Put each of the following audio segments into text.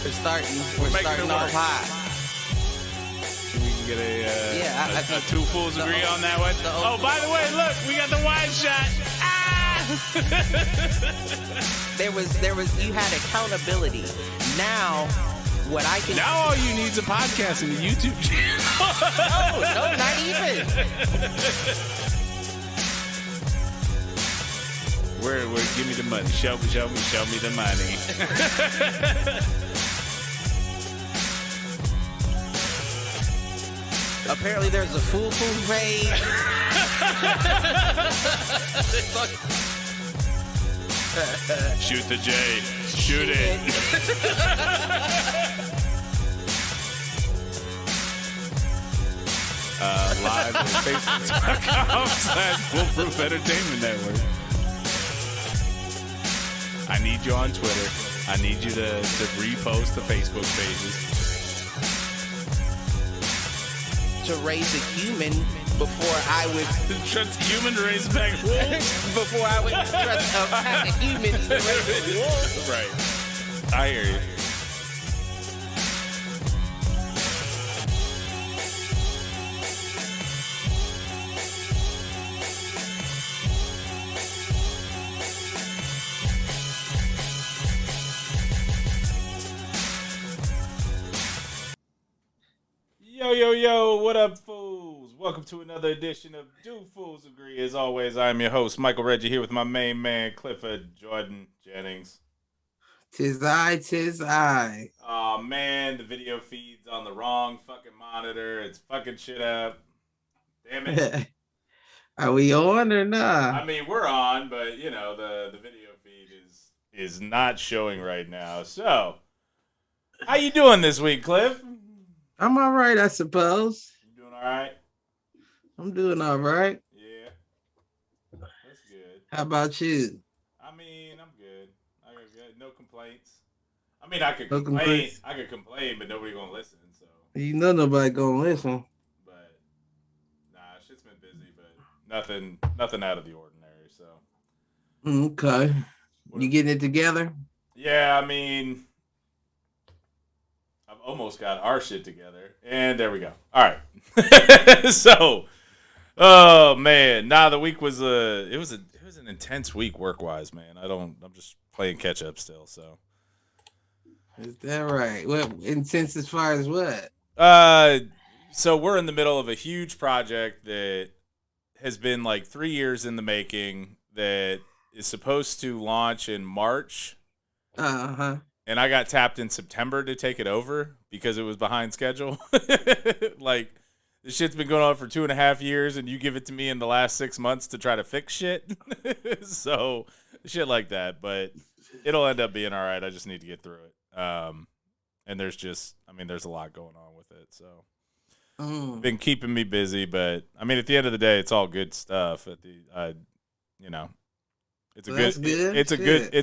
We're starting off high. We can get a two fools agree on that one. Oh, by the way, look, we got the wide shot. There was you had accountability. Now what I can Now all you need is a podcast and a YouTube channel. No, not even. Where give me the money. Show me the money. Apparently there's a Foolproof page. Shoot the J. Shoot it. Live at Facebook.com/Foolproof Entertainment Network. I need you on Twitter. I need you to repost the Facebook pages. To raise a human before I would trust a human to raise back wolves. before I would trust a pack of humans to raise wolves. Right. I hear you. Yo, what up, fools? Welcome to another edition of Do Fools Agree. As always, I am your host, Michael Reggie, here with my main man, Clifford Jordan Jennings. Tis I. Oh man, the video feed's on the wrong fucking monitor. It's fucking shit up. Damn it. Are we on or not? I mean, we're on, but you know, the video feed is not showing right now. So, how you doing this week, Cliff? I'm all right, I suppose. You doing all right? I'm doing all right. Yeah. That's good. How about you? I mean, I'm good. I got good. No complaints. I mean, I could No complain. complaints. I could complain, but nobody gonna listen. So, You know nobody gonna listen. but nah, shit's been busy, but nothing out of the ordinary. So, Okay. You getting it together? yeah, I mean, I've almost got our shit together, and there we go. All right. So, oh man, the week was it was an intense week work wise, man. I'm just playing catch up still. So, Is that right? Well, intense as far as what? so we're in the middle of a huge project that has been like 3 years in the making that is supposed to launch in March. Uh-huh. And I got tapped in September to take it over because it was behind schedule. Like, this shit's been going on for 2.5 years, and you give it to me in the last 6 months to try to fix shit. So, shit like that. But it'll end up being all right. I just need to get through it. And there's a lot going on with it. So, been keeping me busy. But, I mean, at the end of the day, it's all good stuff. It's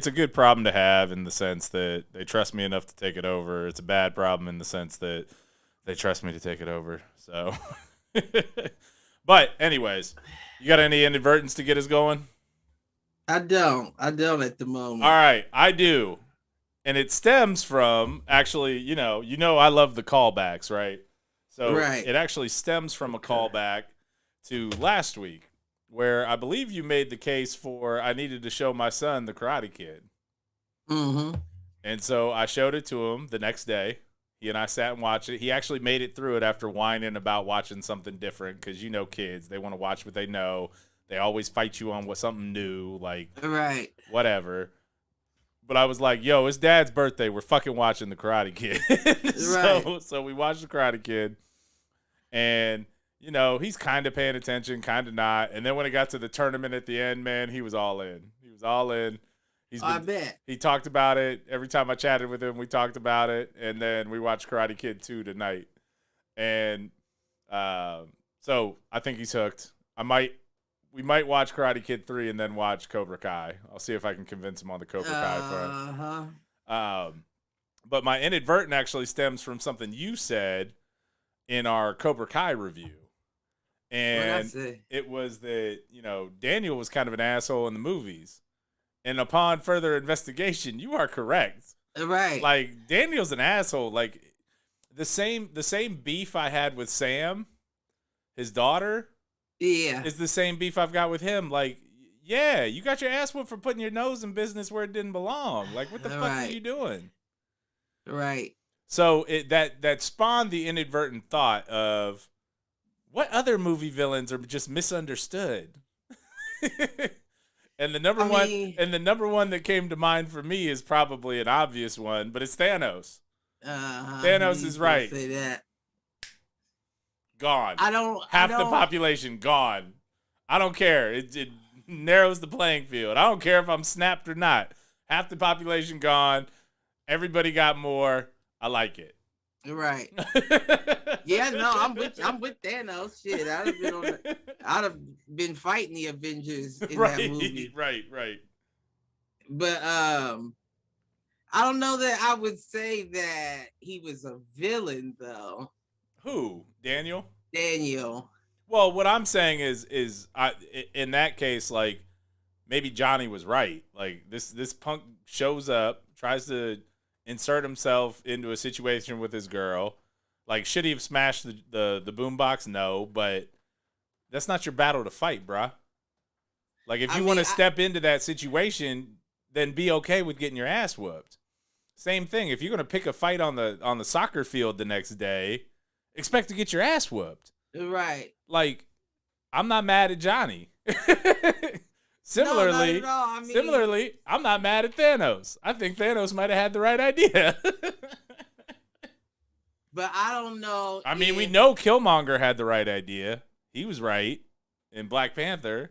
a good problem to have in the sense that they trust me enough to take it over. It's a bad problem in the sense that they trust me to take it over. So, but anyways, you got any inadvertence to get us going? I don't at the moment. All right, I do, and it stems from actually, I love the callbacks, right? So Right. It actually stems from a callback to last week, where I believe you made the case for I needed to show my son The Karate Kid. Mm-hmm. And so I showed it to him the next day. He and I sat and watched it. He actually made it through it after whining about watching something different because, kids, they want to watch what they know. They always fight you on something new, like Right. whatever. But I was like, yo, it's Dad's birthday. We're fucking watching The Karate Kid. Right. So we watched The Karate Kid. And he's kind of paying attention, kind of not. And then when it got to the tournament at the end, man, he was all in. I bet. He talked about it. Every time I chatted with him, we talked about it. And then we watched Karate Kid 2 tonight. And so I think he's hooked. We might watch Karate Kid 3 and then watch Cobra Kai. I'll see if I can convince him on the Cobra Kai front. But my inadvertent actually stems from something you said in our Cobra Kai review. And it was that, Daniel was kind of an asshole in the movies. And upon further investigation, you are correct. Right. Like Daniel's an asshole. Like the same beef I had with Sam, his daughter, Yeah. is the same beef I've got with him. Like, yeah, you got your ass whooped for putting your nose in business where it didn't belong. Like, what the fuck are you doing? Right. So that spawned the inadvertent thought of what other movie villains are just misunderstood. And the number one that came to mind for me is probably an obvious one, but it's Thanos. Thanos is right. Say that. Gone. Half the population gone. I don't care. It narrows the playing field. I don't care if I'm snapped or not. Half the population gone. Everybody got more. I like it. Right. Yeah, no, I'm with Thanos. Shit, I'd have been fighting the Avengers in that movie. Right. But I don't know that I would say that he was a villain though. Who? Daniel. Well, what I'm saying is in that case, like maybe Johnny was right. Like this punk shows up, tries to insert himself into a situation with his girl. Like, should he have smashed the boombox? No, but that's not your battle to fight, bruh. Like, if you want to step into that situation, then be okay with getting your ass whooped. Same thing. If you're gonna pick a fight on the soccer field the next day, expect to get your ass whooped. Right. Like, I'm not mad at Johnny. Similarly, no, not at all. Similarly, I'm not mad at Thanos. I think Thanos might have had the right idea. But I don't know. I mean, we know Killmonger had the right idea. He was right in Black Panther.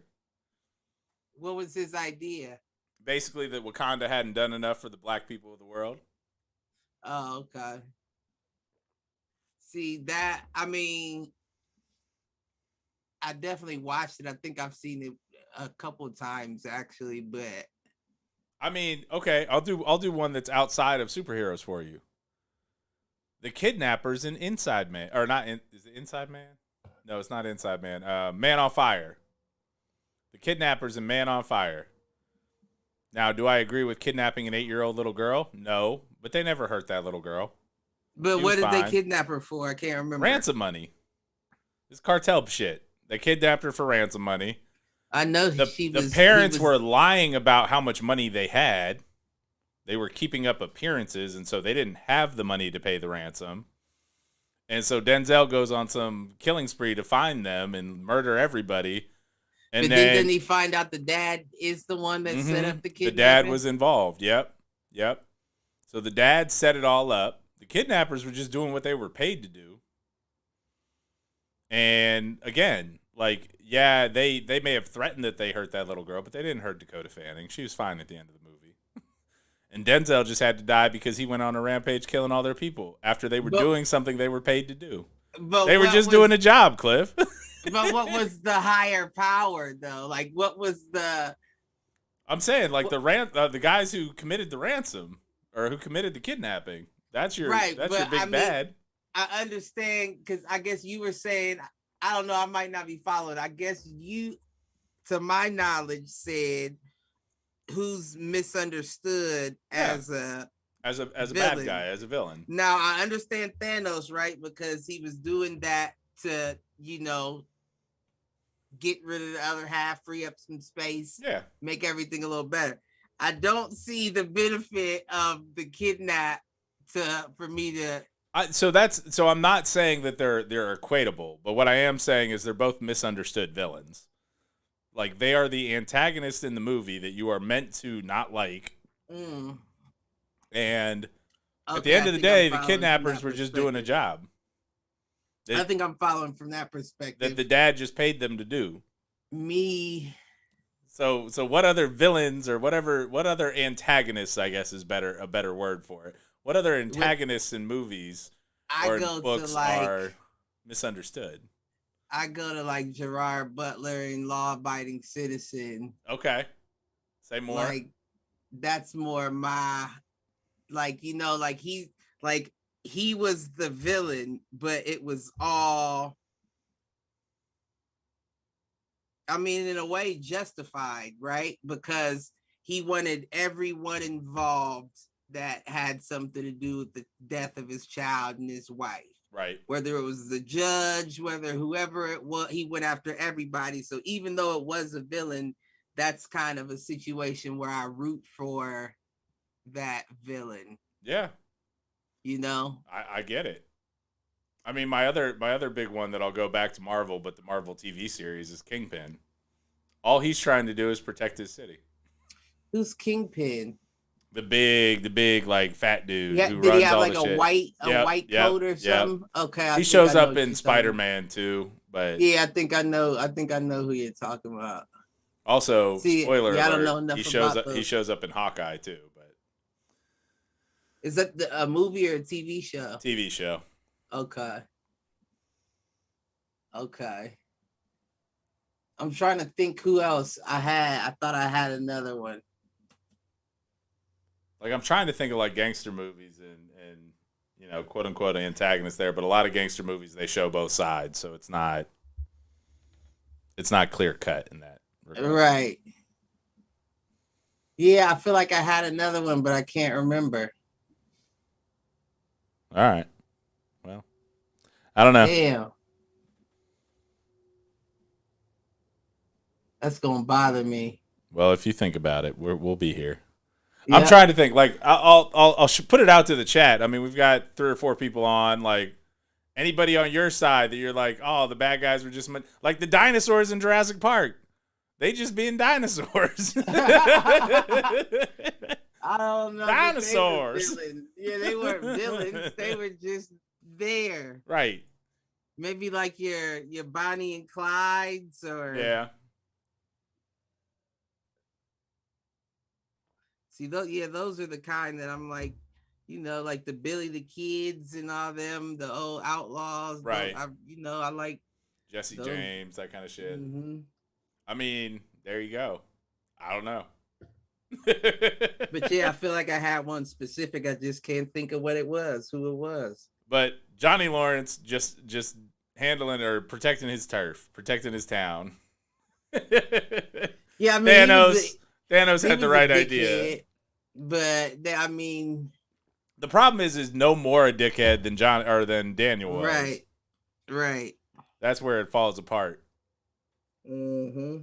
What was his idea? Basically, that Wakanda hadn't done enough for the black people of the world. Oh, okay. See that? I mean, I definitely watched it. I think I've seen it a couple of times actually, but I mean, okay, I'll do one that's outside of superheroes for you. The Kidnappers in Inside Man, or not? Is it Inside Man? No, it's not Inside Man. Man on Fire. The Kidnappers in Man on Fire. Now, do I agree with kidnapping an 8-year-old little girl? No, but they never hurt that little girl. But what did they kidnap her for? I can't remember. Ransom money. It's cartel shit. They kidnapped her for ransom money. I know the parents were lying about how much money they had. They were keeping up appearances, and so they didn't have the money to pay the ransom. And so Denzel goes on some killing spree to find them and murder everybody. And then didn't he find out the dad is the one that set up the kidnapping? The dad was involved. Yep. So the dad set it all up. The kidnappers were just doing what they were paid to do. And again, like, yeah, they may have threatened that they hurt that little girl, but they didn't hurt Dakota Fanning. She was fine at the end of the movie. And Denzel just had to die because he went on a rampage killing all their people after they were doing something they were paid to do. They were just doing a job, Cliff. But what was the higher power, though? Like, what was the... I'm saying, like, the guys who committed the ransom or who committed the kidnapping. That's your big bad. I understand, because I guess you were saying, I don't know, I might not be following. I guess you, to my knowledge, said who's misunderstood as a bad guy, as a villain. Now, I understand Thanos, right? Because he was doing that to, get rid of the other half, free up some space, make everything a little better. I don't see the benefit of the kidnap for me to... So I'm not saying that they're equatable, but what I am saying is they're both misunderstood villains. Like, they are the antagonist in the movie that you are meant to not like. And at the end of the day, the kidnappers were just doing a job. I think I'm following from that perspective. That the dad just paid them to do. So what other villains or what other antagonists, I guess is a better word for it. What other antagonists in movies or in books are misunderstood? I go to like Gerard Butler in Law Abiding Citizen. Okay. Say more. Like, that's more my, he was the villain, but it was all, I mean, in a way justified, right? Because he wanted everyone involved that had something to do with the death of his child and his wife. Right. Whether it was the judge, whether whoever it was, he went after everybody. So even though it was a villain, that's kind of a situation where I root for that villain. Yeah. You know? I get it. I mean, my other big one that I'll go back to Marvel, but the Marvel TV series is Kingpin. All he's trying to do is protect his city. Who's Kingpin? The big like fat dude who did runs he have all like the a shit. white coat or something? Okay. He shows up in Spider-Man too, but yeah, I think I know who you're talking about. Also, spoiler alert, I don't know enough he shows up in Hawkeye too, but is that a movie or a TV show? TV show. Okay. I'm trying to think who else I had. I thought I had another one. Like, I'm trying to think of like gangster movies and you know, quote unquote antagonists there, but a lot of gangster movies they show both sides, so it's not clear cut in that regard. Right. Yeah, I feel like I had another one, but I can't remember. All right. Well, I don't know. Damn. That's gonna bother me. Well, if you think about it, we'll be here. Yeah. I'm trying to think. Like, I'll put it out to the chat. I mean, we've got 3 or 4 people on. Like, anybody on your side that you're like, oh, the bad guys were just like the dinosaurs in Jurassic Park. They just being dinosaurs. I don't know. Dinosaurs. They weren't villains. They were just there. Right. Maybe like your Bonnie and Clyde's or yeah. See, those are the kind that I'm like, you know, like the Billy the Kids and all them, the old outlaws. Right. I like Jesse those. James, that kind of shit. Mm-hmm. I mean, there you go. I don't know. But yeah, I feel like I had one specific. I just can't think of who it was. But Johnny Lawrence just handling or protecting his turf, protecting his town. Yeah, I mean, Thanos had the right idea. Kid, but I mean, the problem is no more a dickhead than Daniel was. Right. That's where it falls apart. Mm-hmm.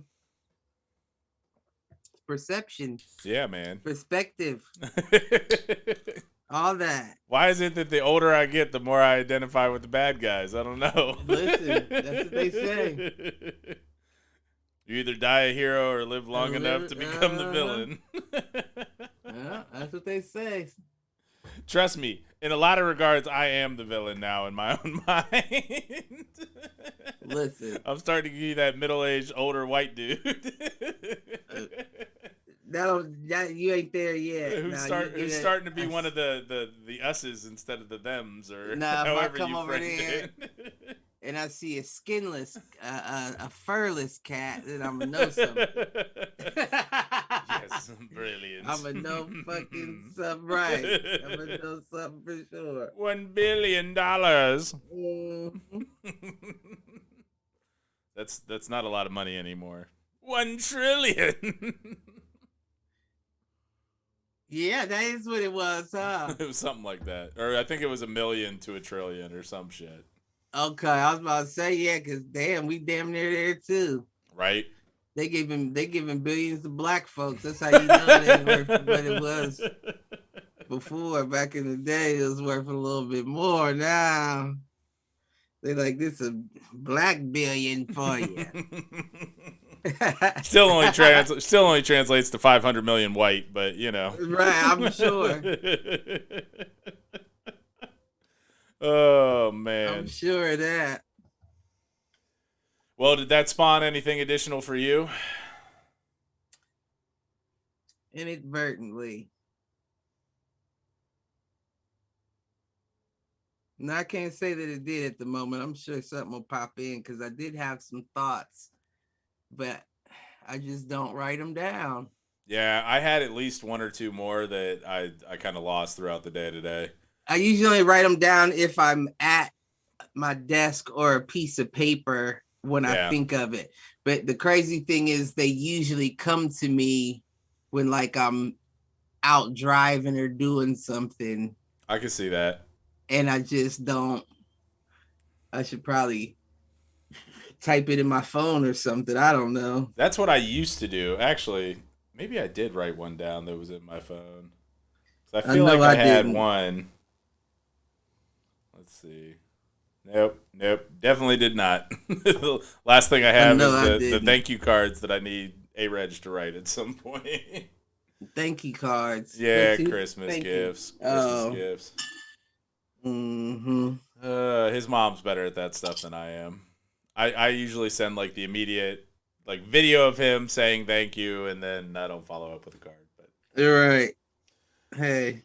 Perception. Yeah, man. Perspective. All that. Why is it that the older I get, the more I identify with the bad guys? I don't know. Listen, that's what they say. You either die a hero or live long enough to become the villain. Yeah, that's what they say. Trust me, in a lot of regards, I am the villain now in my own mind. Listen. I'm starting to be that middle-aged, older white dude. You ain't there yet. Who's starting to be one of the us's instead of the thems, or however if I come you over there and I see a skinless, a furless cat, then I'm gonna know something. Yes, brilliant. I'm gonna know fucking something right. I'm gonna know something for sure. $1 billion. Mm-hmm. That's not a lot of money anymore. 1 trillion. Yeah, that is what it was, huh? It was something like that, or I think it was 1 million to 1 trillion or some shit. Okay, I was about to say, yeah, because damn, we damn near there too. Right. They giving billions to black folks. That's how you know they worth what it was before. Back in the day, it was worth a little bit more. Now they like, this a black billion for you. still only translates to 500 million white, but you know. Right, I'm sure. Oh man, I'm sure of that. Well, did that spawn anything additional for you? Inadvertently. No, I can't say that it did at the moment. I'm sure something will pop in because I did have some thoughts, but I just don't write them down. Yeah, I had at least 1 or 2 more that I kind of lost throughout the day today. I usually write them down if I'm at my desk or a piece of paper when I think of it. But the crazy thing is they usually come to me when like I'm out driving or doing something. I can see that. And I just don't. I should probably type it in my phone or something. I don't know. That's what I used to do. Actually, maybe I did write one down that was in my phone. So I feel like I had didn't. one. Let's see. Nope. Definitely did not. The last thing I have is the thank you cards that I need A-Reg to write at some point. Thank you cards. Yeah, Christmas gifts. Christmas gifts. Mm-hmm. His mom's better at that stuff than I am. I usually send like the immediate like video of him saying thank you, and then I don't follow up with a card. But you're right. Hey,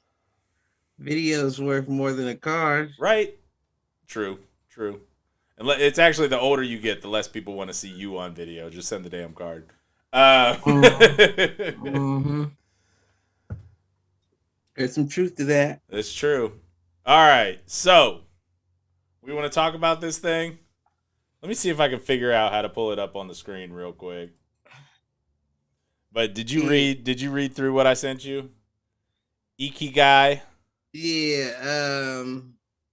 video's worth more than a card. Right. True. And it's actually the older you get, the less people want to see you on video. Just send the damn card. Mm-hmm. There's some truth to that. It's true. All right, so we want to talk about this thing. Let me see if I can figure out how to pull it up on the screen real quick. But did you read through what I sent you? Ikigai. Yeah.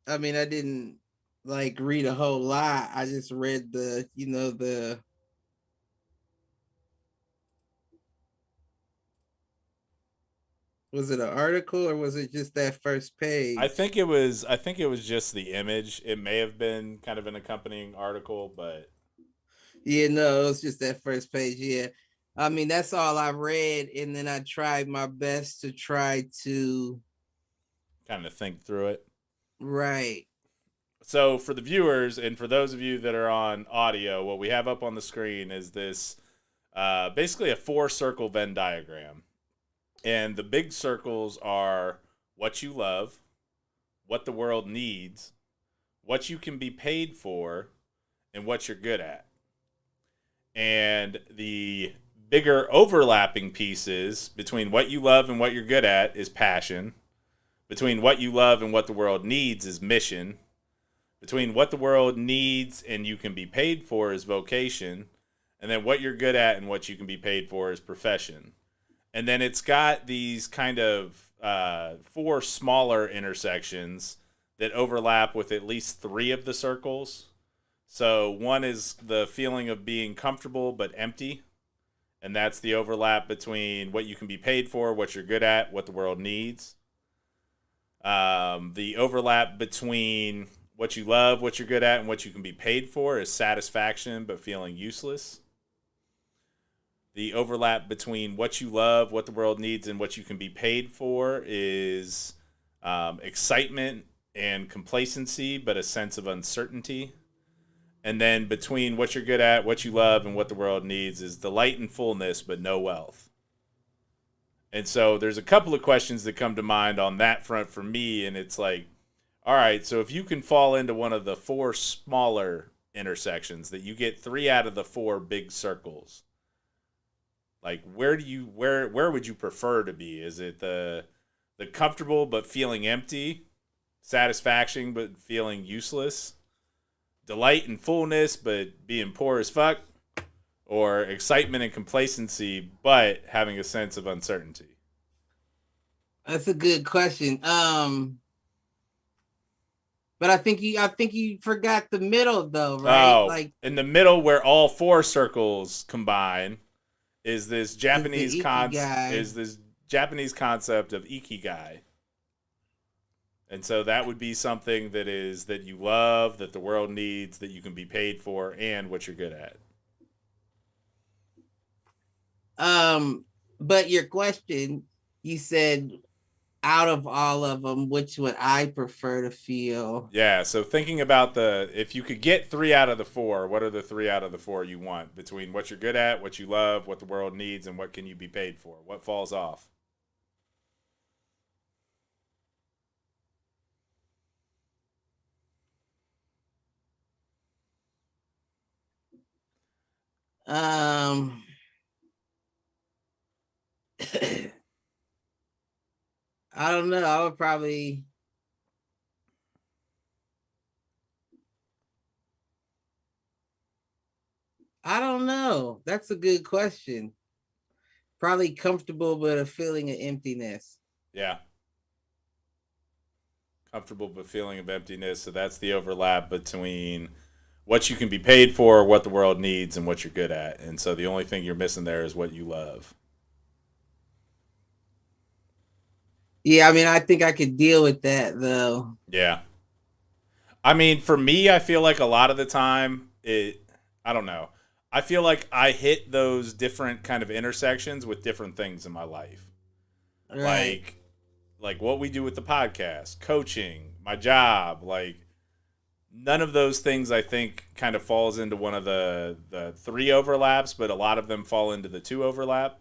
I mean, I didn't like read a whole lot. I just read the. Was it an article or was it just that first page? I think it was just the image. It may have been kind of an accompanying article, but yeah, no, it was just that first page. Yeah. I mean, that's all I read, and then I tried my best to try to kind of think through it. Right. So for the viewers and for those of you that are on audio, what we have up on the screen is this basically a 4-circle Venn diagram. And the big circles are what you love, what the world needs, what you can be paid for, and what you're good at. And the bigger overlapping pieces between what you love and what you're good at is passion. Between what you love and what the world needs is mission. Between what the world needs and you can be paid for is vocation. And then what you're good at and what you can be paid for is profession. And then it's got these kind of 4 smaller intersections that overlap with at least 3 of the circles. So one is the feeling of being comfortable but empty. And that's the overlap between what you can be paid for, what you're good at, what the world needs. The overlap between what you love, what you're good at, and what you can be paid for is satisfaction but feeling useless. The overlap between what you love, what the world needs, and what you can be paid for is excitement and complacency, but a sense of uncertainty. And then between what you're good at, what you love, and what the world needs is delight and fullness, but no wealth. And so there's a couple of questions that come to mind on that front for me, and it's like, all right, so if you can fall into one of the 4 smaller intersections, that you get 3 out of the 4 big circles, like where would you prefer to be? Is it the comfortable but feeling empty, satisfaction but feeling useless, delight and fullness but being poor as fuck, or excitement and complacency but having a sense of uncertainty? That's a good question. But I think you forgot the middle though, right? Oh, like in the middle where all 4 circles combine is this Japanese concept of Ikigai. And so that would be something that you love, that the world needs, that you can be paid for, and what you're good at. But your question, you said out of all of them, which would I prefer to feel? Yeah, so thinking about if you could get 3 out of the 4, what are the 3 out of the 4 you want between what you're good at, what you love, what the world needs, and what can you be paid for? What falls off? I don't know. I would probably. I don't know. That's a good question. Probably comfortable, but a feeling of emptiness. Yeah. Comfortable but feeling of emptiness. So that's the overlap between what you can be paid for, what the world needs, and what you're good at. And so the only thing you're missing there is what you love. Yeah, I mean, I think I could deal with that though. Yeah. I mean, for me, I feel like a lot of the time, I don't know. I feel like I hit those different kind of intersections with different things in my life. Right. Like what we do with the podcast, coaching, my job, like none of those things I think kind of falls into one of the three overlaps, but a lot of them fall into the two overlap.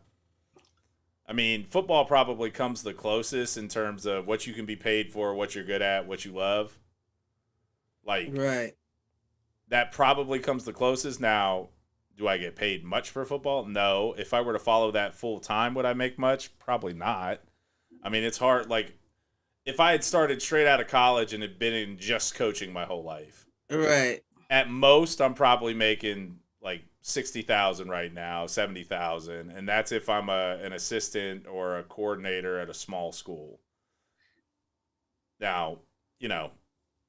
I mean, football probably comes the closest in terms of what you can be paid for, what you're good at, what you love. Like, Right. that probably comes the closest. Now, do I get paid much for football? No. If I were to follow that full time, would I make much? Probably not. I mean, it's hard. Like, if I had started straight out of college and had been in just coaching my whole life, Right. at most, I'm probably making like 60,000 right now, 70,000, and that's if I'm an assistant or a coordinator at a small school. Now,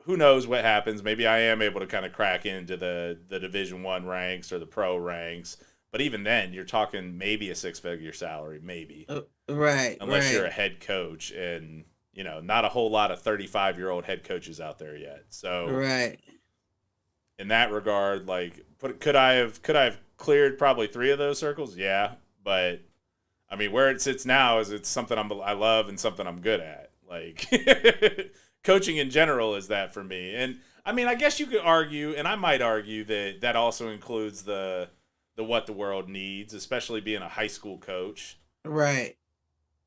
who knows what happens? Maybe I am able to kind of crack into the Division I ranks or the pro ranks, but even then, you're talking maybe a six-figure salary, maybe, Right. unless you're a Right. head coach, and not a whole lot of 35-year-old head coaches out there yet. So, Right. in that regard, like, could I have cleared probably three of those circles? Yeah, but I mean, where it sits now is it's something I love and something I'm good at. Like, coaching in general is that for me. And I mean, I guess you could argue, and I might argue that also includes the what the world needs, especially being a high school coach. Right.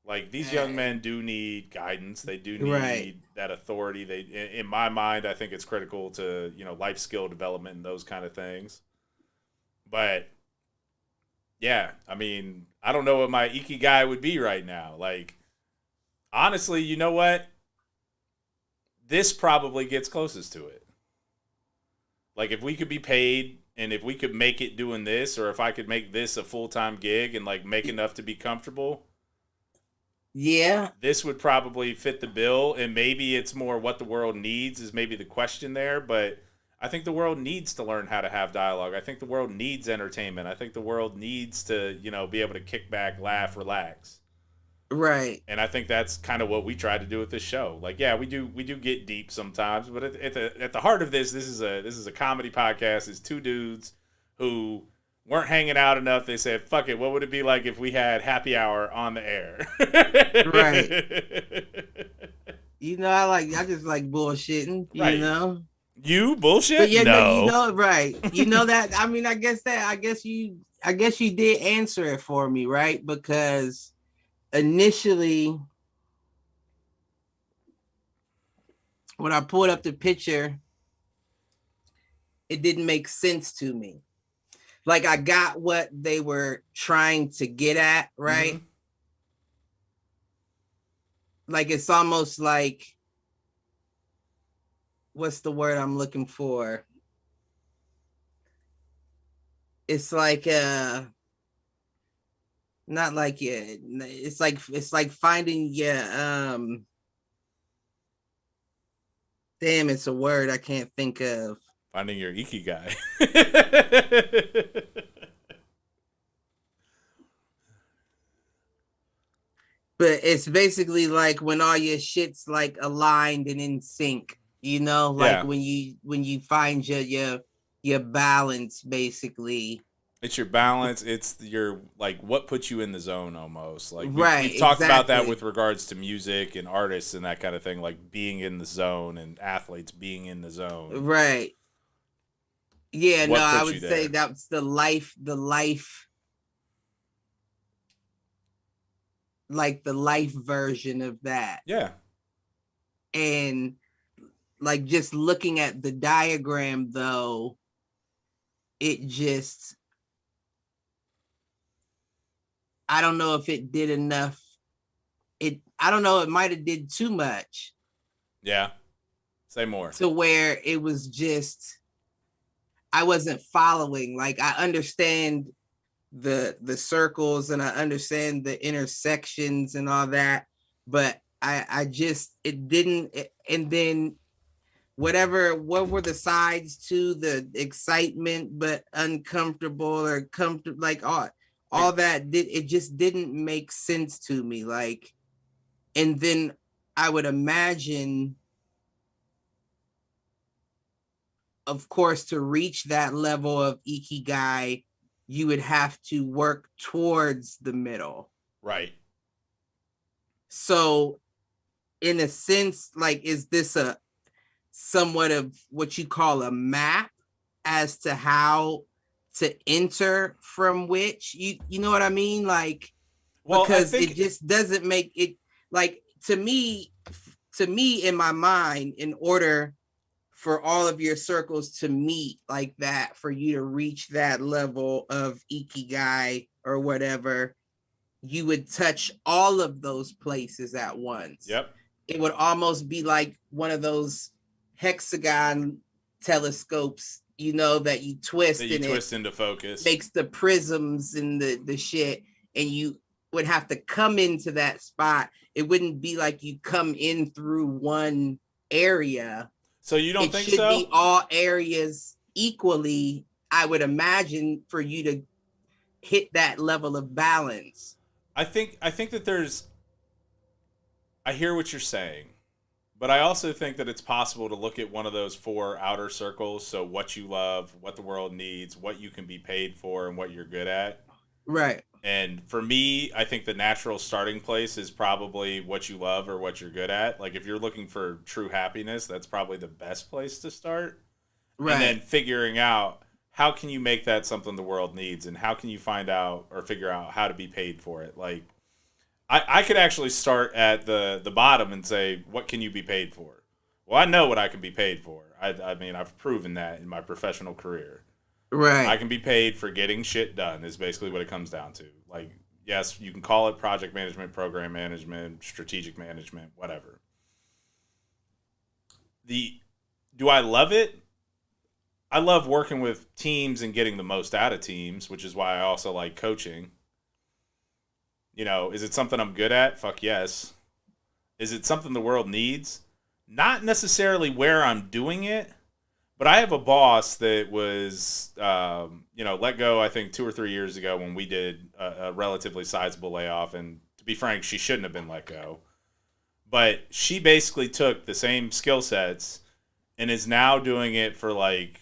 Like, these young men do need guidance. They do need Right. that authority. In my mind, I think it's critical to, life skill development and those kind of things. But yeah, I mean, I don't know what my Ikigai would be right now. Like, honestly, you know what? This probably gets closest to it. Like, if we could be paid and if we could make it doing this, or if I could make this a full-time gig and like make enough to be comfortable, Yeah. this would probably fit the bill. And maybe it's more what the world needs is maybe the question there, but I think the world needs to learn how to have dialogue. I think the world needs entertainment. I think the world needs to, be able to kick back, laugh, relax. Right. And I think that's kind of what we try to do with this show. Like, yeah, we do get deep sometimes, but at the heart of this is a comedy podcast. It's two dudes who weren't hanging out enough. They said, "Fuck it, what would it be like if we had happy hour on the air?" Right. I just like bullshitting, Right. you know. You bullshit? But yeah, no. right. You know that. I mean, I guess you did answer it for me, right? Because initially, when I pulled up the picture, it didn't make sense to me. Like, I got what they were trying to get at, right? Mm-hmm. Like, it's almost like, what's the word I'm looking for? It's like not like it's like finding damn, it's a word I can't think of. Finding your Ikigai. But it's basically like when all your shit's like aligned and in sync, like when you find your balance, basically. It's your balance. It's your, like, what puts you in the zone almost. Like, we've talked about that with regards to music and artists and that kind of thing, like being in the zone and athletes being in the zone. Right. Yeah, What no, I puts would you say there? that's the life, like the life version of that. Yeah. And like, just looking at the diagram though, it just, I don't know if it did enough. I don't know, it might have did too much. Yeah. Say more. To where it was just, I wasn't following. Like, I understand the circles and I understand the intersections and all that, but I just it didn't and then what were the sides to the excitement but uncomfortable or comfortable, like all that it just didn't make sense to me, like. And then I would imagine, of course, to reach that level of Ikigai, you would have to work towards the middle. Right. So in a sense, like, is this a somewhat of what you call a map as to how to enter from which, you know what I mean? Like, well, because it just doesn't make it, like, to me in my mind, in order for all of your circles to meet like that, for you to reach that level of Ikigai or whatever, you would touch all of those places at once. Yep. It would almost be like one of those hexagon telescopes, that you twist, into focus, makes the prisms and the shit, and you would have to come into that spot. It wouldn't be like you come in through one area. So you don't think so? It should be all areas equally, I would imagine, for you to hit that level of balance. I think that I hear what you're saying, but I also think that it's possible to look at one of those 4 outer circles. So what you love, what the world needs, what you can be paid for, and what you're good at. Right. And for me, I think the natural starting place is probably what you love or what you're good at. Like, if you're looking for true happiness, that's probably the best place to start. Right. And then figuring out how can you make that something the world needs, and how can you find out or figure out how to be paid for it. Like, I could actually start at the bottom and say, what can you be paid for? Well, I know what I can be paid for. I mean, I've proven that in my professional career. Right. I can be paid for getting shit done is basically what it comes down to. Like, yes, you can call it project management, program management, strategic management, whatever. Do I love it? I love working with teams and getting the most out of teams, which is why I also like coaching. Is it something I'm good at? Fuck yes. Is it something the world needs? Not necessarily where I'm doing it. But I have a boss that was, let go, I think, 2 or 3 years ago when we did a relatively sizable layoff. And to be frank, she shouldn't have been let go. But she basically took the same skill sets and is now doing it for, like,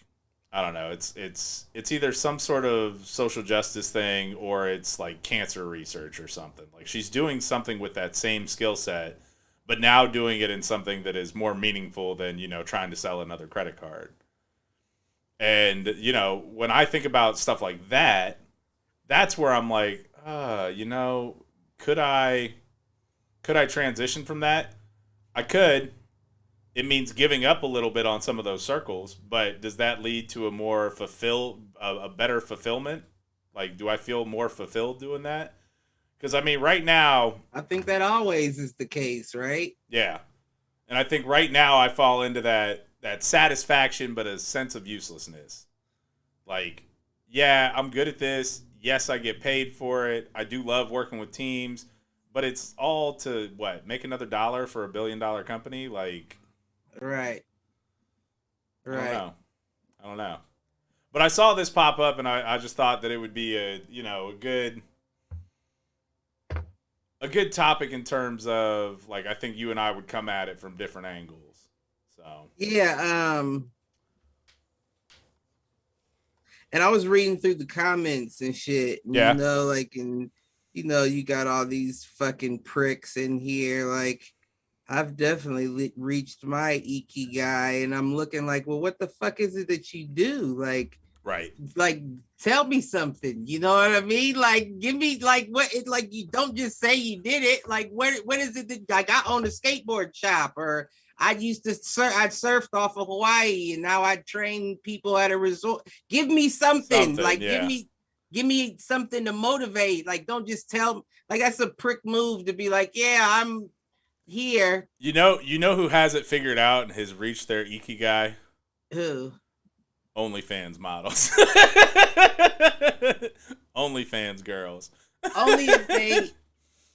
I don't know. It's either some sort of social justice thing or it's like cancer research or something. Like, she's doing something with that same skill set, but now doing it in something that is more meaningful than, trying to sell another credit card. And, when I think about stuff like that, that's where I'm like, could I transition from that? I could. It means giving up a little bit on some of those circles, but does that lead to a better fulfillment? Like, do I feel more fulfilled doing that? Because, I mean, right now, I think that always is the case, right? Yeah. And I think right now I fall into that satisfaction, but a sense of uselessness. Like, yeah, I'm good at this. Yes, I get paid for it. I do love working with teams, but it's all to make another $1 for $1 billion company? Like, right. I don't know. But I saw this pop up and I just thought that it would be a good topic in terms of, like, I think you and I would come at it from different angles. So yeah, and I was reading through the comments and shit. Yeah. You got all these fucking pricks in here. Like, I've definitely reached my Ikigai, and I'm looking like, well, what the fuck is it that you do? Like, right. Like, tell me something. You know what I mean? Like, give me, like, what? It's like, you don't just say you did it. Like, what is it that, like, I own a skateboard shop, or I used to I surfed off of Hawaii, and now I train people at a resort. Give me something. Like, yeah. give me something to motivate. Like, don't just tell. Like, that's a prick move to be like, yeah, I'm here. You know who has it figured out and has reached their Ikigai? Who? OnlyFans models. OnlyFans girls. Only if they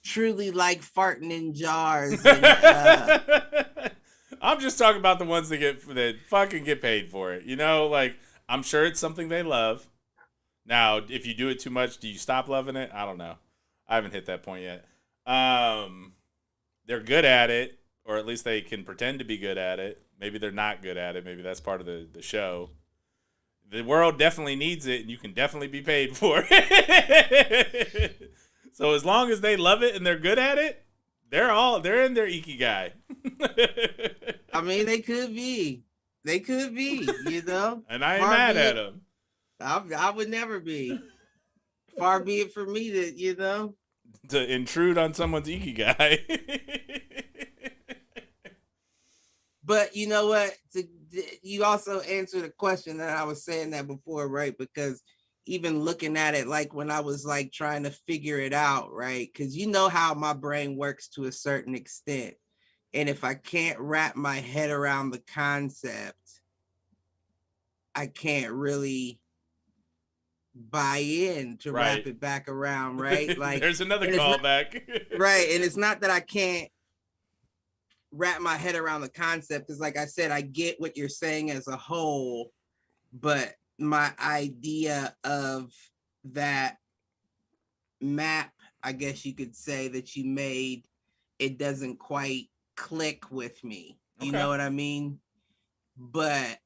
truly like farting in jars. And, I'm just talking about the ones that fucking get paid for it. You know, like I'm sure it's something they love. Now, if you do it too much, do you stop loving it? I don't know. I haven't hit that point yet. They're good at it, or at least they can pretend to be good at it. Maybe they're not good at it. Maybe that's part of the show. The world definitely needs it, and you can definitely be paid for it. So as long as they love it and they're good at it, they're in their Ikigai. I mean, they could be, you know. And I ain't mad at them. I would never be. Far be it for me to, you know, to intrude on someone's Ikigai. But you know what? You also answered a question that I was saying that before, right? Because even looking at it, like when I was like trying to figure it out, right? Because you know how my brain works to a certain extent. And if I can't wrap my head around the concept, I can't really buy in to wrap it back around, right? Like there's another callback. Right. And it's not that I can't wrap my head around the concept, because like I said, I get what you're saying as a whole, but my idea of that map, I guess you could say, that you made, it doesn't quite click with me. You know what I mean? But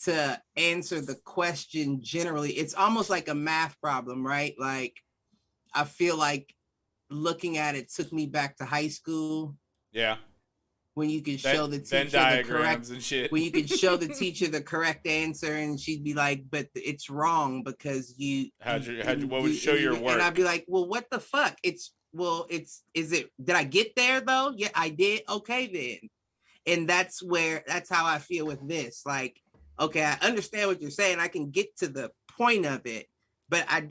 to answer the question generally, it's almost like a math problem, right? Like I feel like looking at it took me back to high school. Yeah. When you could show the teacher the correct and shit. When you could show the teacher the correct answer, and she'd be like, "But it's wrong because you." What would show your work? And I'd be like, "Well, what the fuck? Is it? Did I get there though? Yeah, I did. Okay, then." And that's how I feel with this. Like, okay, I understand what you're saying. I can get to the point of it, but I'm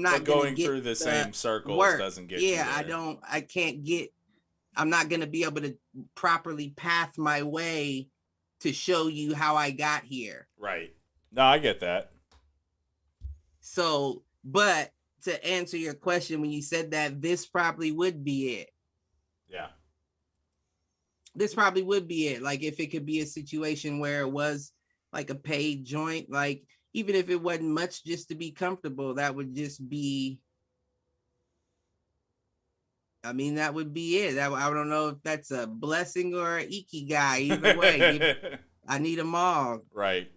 not going through the same circles doesn't get you there. I'm not going to be able to properly path my way to show you how I got here. Right. No, I get that. So, but to answer your question, when you said that, this probably would be it. Yeah. This probably would be it. Like if it could be a situation where it was like a paid joint, like even if it wasn't much, just to be comfortable, that would just be, I mean, that would be it. I don't know if that's a blessing or an Ikigai. Either way, I need them all. Right.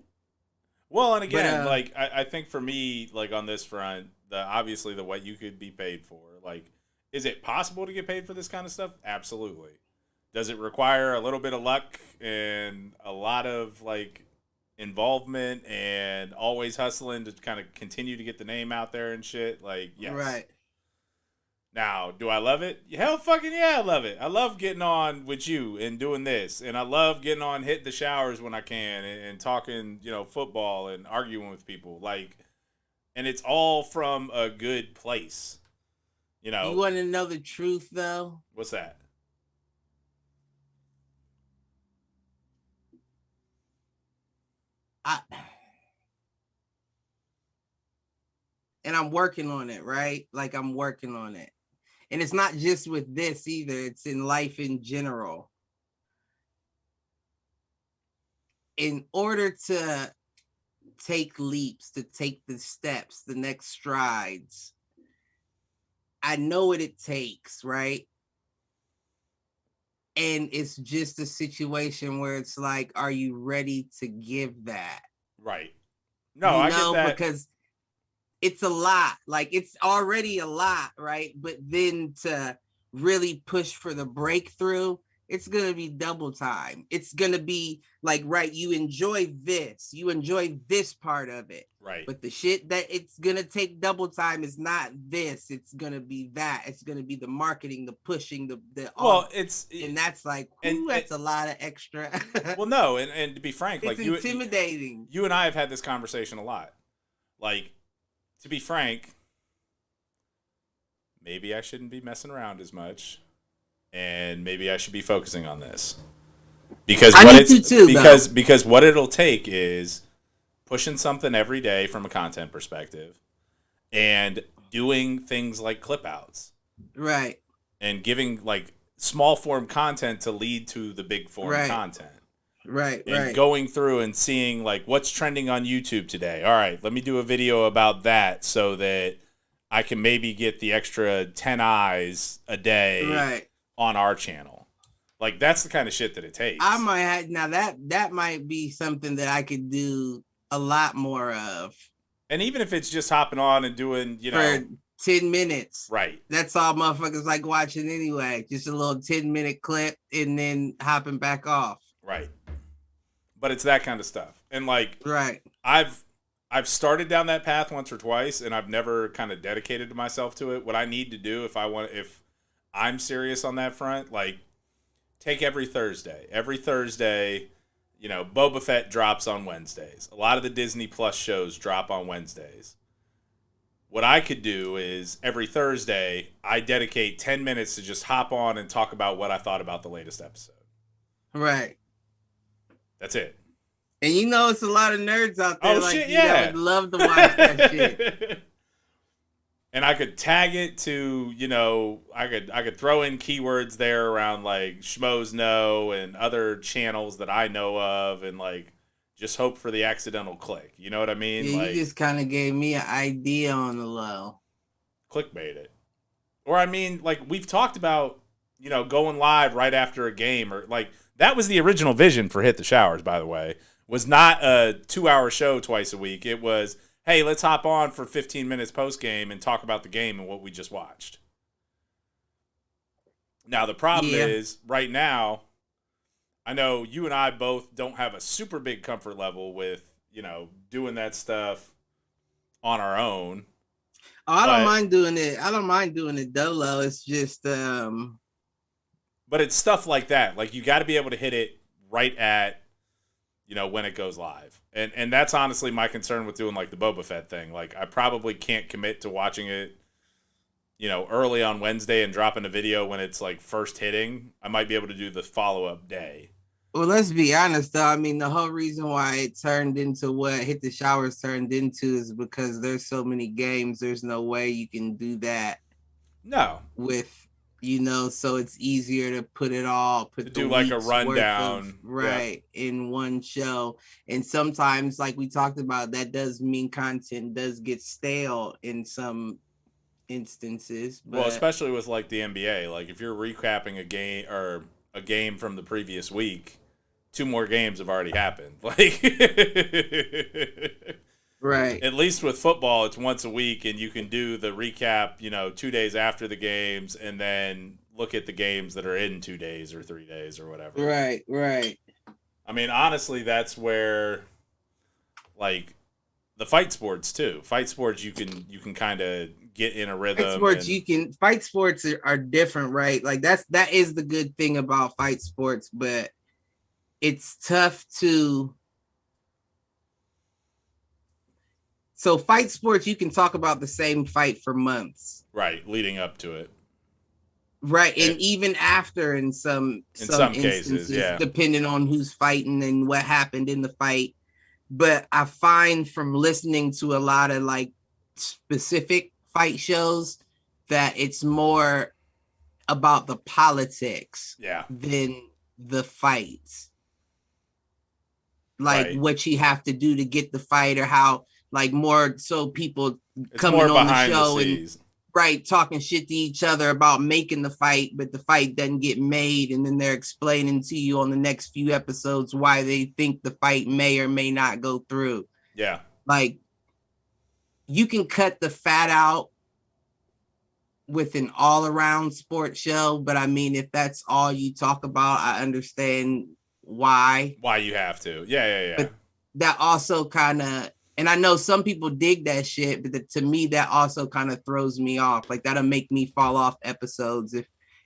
Well, and again, like I think for me, like on this front, obviously the what you could be paid for, like, is it possible to get paid for this kind of stuff? Absolutely. Does it require a little bit of luck and a lot of like involvement and always hustling to kind of continue to get the name out there and shit? Like, yes. Right. Now, do I love it? Hell fucking yeah, I love it. I love getting on with you and doing this. And I love getting on, hitting the showers when I can and talking, football and arguing with people. Like, and it's all from a good place. You want to know the truth, though? What's that? And I'm working on it, right? Like I'm working on it. And it's not just with this either. It's in life in general. In order to take leaps, to take the steps, the next strides, I know what it takes, right? And it's just a situation where it's like, are you ready to give that? Right. No, I get that. Because it's a lot. Like it's already a lot, right? But then to really push for the breakthrough, it's going to be double time. It's going to be like, right, you enjoy this part of it. Right. But the shit that it's going to take double time is not this. It's going to be that. It's going to be the marketing, the pushing, and that's like, that's a lot of extra. Well, no. And to be frank, it's like intimidating. You and I have had this conversation a lot. Like, to be frank, maybe I shouldn't be messing around as much. And maybe I should be focusing on this because because what it'll take is pushing something every day from a content perspective and doing things like clip outs. Right. And giving like small form content to lead to the big form content. Right. And going through and seeing like what's trending on YouTube today. All right, let me do a video about that so that I can maybe get the extra 10 eyes a day on our channel. Like that's the kind of shit that it takes. I might have, now that might be something that I could do a lot more of. And even if it's just hopping on and doing, for 10 minutes. Right. That's all motherfuckers like watching anyway. Just a little 10-minute clip and then hopping back off. Right. But it's that kind of stuff. And like I've started down that path once or twice and I've never kind of dedicated myself to it. What I need to do if I'm serious on that front, like take every Thursday. Every Thursday, Boba Fett drops on Wednesdays. A lot of the Disney Plus shows drop on Wednesdays. What I could do is every Thursday, I dedicate 10 minutes to just hop on and talk about what I thought about the latest episode. Right. That's it. And it's a lot of nerds out there that would love to watch that shit. And I could tag it to, I could throw in keywords there around like Schmoes Know and other channels that I know of and like just hope for the accidental click. You know what I mean? Yeah, like, you just kind of gave me an idea on the low. Clickbait it. Or I mean, like we've talked about, going live right after a game or like that was the original vision for Hit the Showers, by the way. Was not a 2-hour show twice a week. It was, hey, let's hop on for 15 minutes post-game and talk about the game and what we just watched. Now, the problem is, right now, I know you and I both don't have a super big comfort level with, doing that stuff on our own. Oh, I don't mind doing it. I don't mind doing it dolo. It's just... But it's stuff like that. Like, you got to be able to hit it right at, when it goes live. And that's honestly my concern with doing, like, the Boba Fett thing. Like, I probably can't commit to watching it, early on Wednesday and dropping a video when it's, like, first hitting. I might be able to do the follow-up day. Well, let's be honest, though. I mean, the whole reason why it turned into what Hit the Showers turned into is because there's so many games. There's no way you can do that. No. With... so it's easier to put do like a rundown in one show. And sometimes, like we talked about, that does mean content does get stale in some instances. But... Well, especially with like the NBA, like if you're recapping a game from the previous week, 2 more games have already happened. Like, right. At least with football, it's once a week, and you can do the recap, 2 days after the games, and then look at the games that are in 2 days or 3 days or whatever. Right. I mean, honestly, that's where, like, the fight sports too. Fight sports, you can kind of get in a rhythm. Fight sports are different, right? Like that is the good thing about fight sports, but it's tough to. So fight sports, you can talk about the same fight for months. Right, leading up to it. Right, and even after in some cases, yeah. Depending on who's fighting and what happened in the fight. But I find from listening to a lot of like specific fight shows that it's more about the politics than the fights. Like what you have to do to get the fight or how like more so people coming on the show and talking shit to each other about making the fight, but the fight doesn't get made, and then they're explaining to you on the next few episodes why they think the fight may or may not go through. Yeah. Like you can cut the fat out with an all-around sports show, but I mean if that's all you talk about, I understand why you have to. Yeah. But that also kind of, and I know some people dig that shit, but to me, that also kind of throws me off. Like that'll make me fall off episodes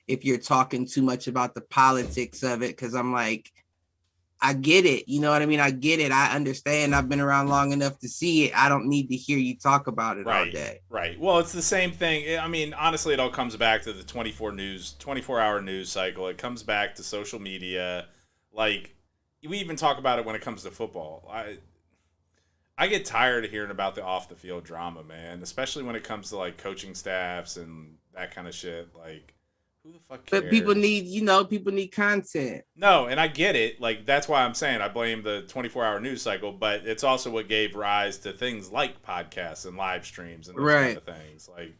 if you're talking too much about the politics of it. Cause I'm like, I get it. You know what I mean? I get it. I understand. I've been around long enough to see it. I don't need to hear you talk about it all day. Right. Well, it's the same thing. I mean, honestly, it all comes back to the 24-hour news cycle. It comes back to social media. Like we even talk about it when it comes to football. I get tired of hearing about the off the field drama, man. Especially when it comes to like coaching staffs and that kind of shit. Like, who the fuck cares? But people need content. No, and I get it. Like, that's why I'm saying I blame the 24-hour news cycle, but it's also what gave rise to things like podcasts and live streams and those kind of things. Like,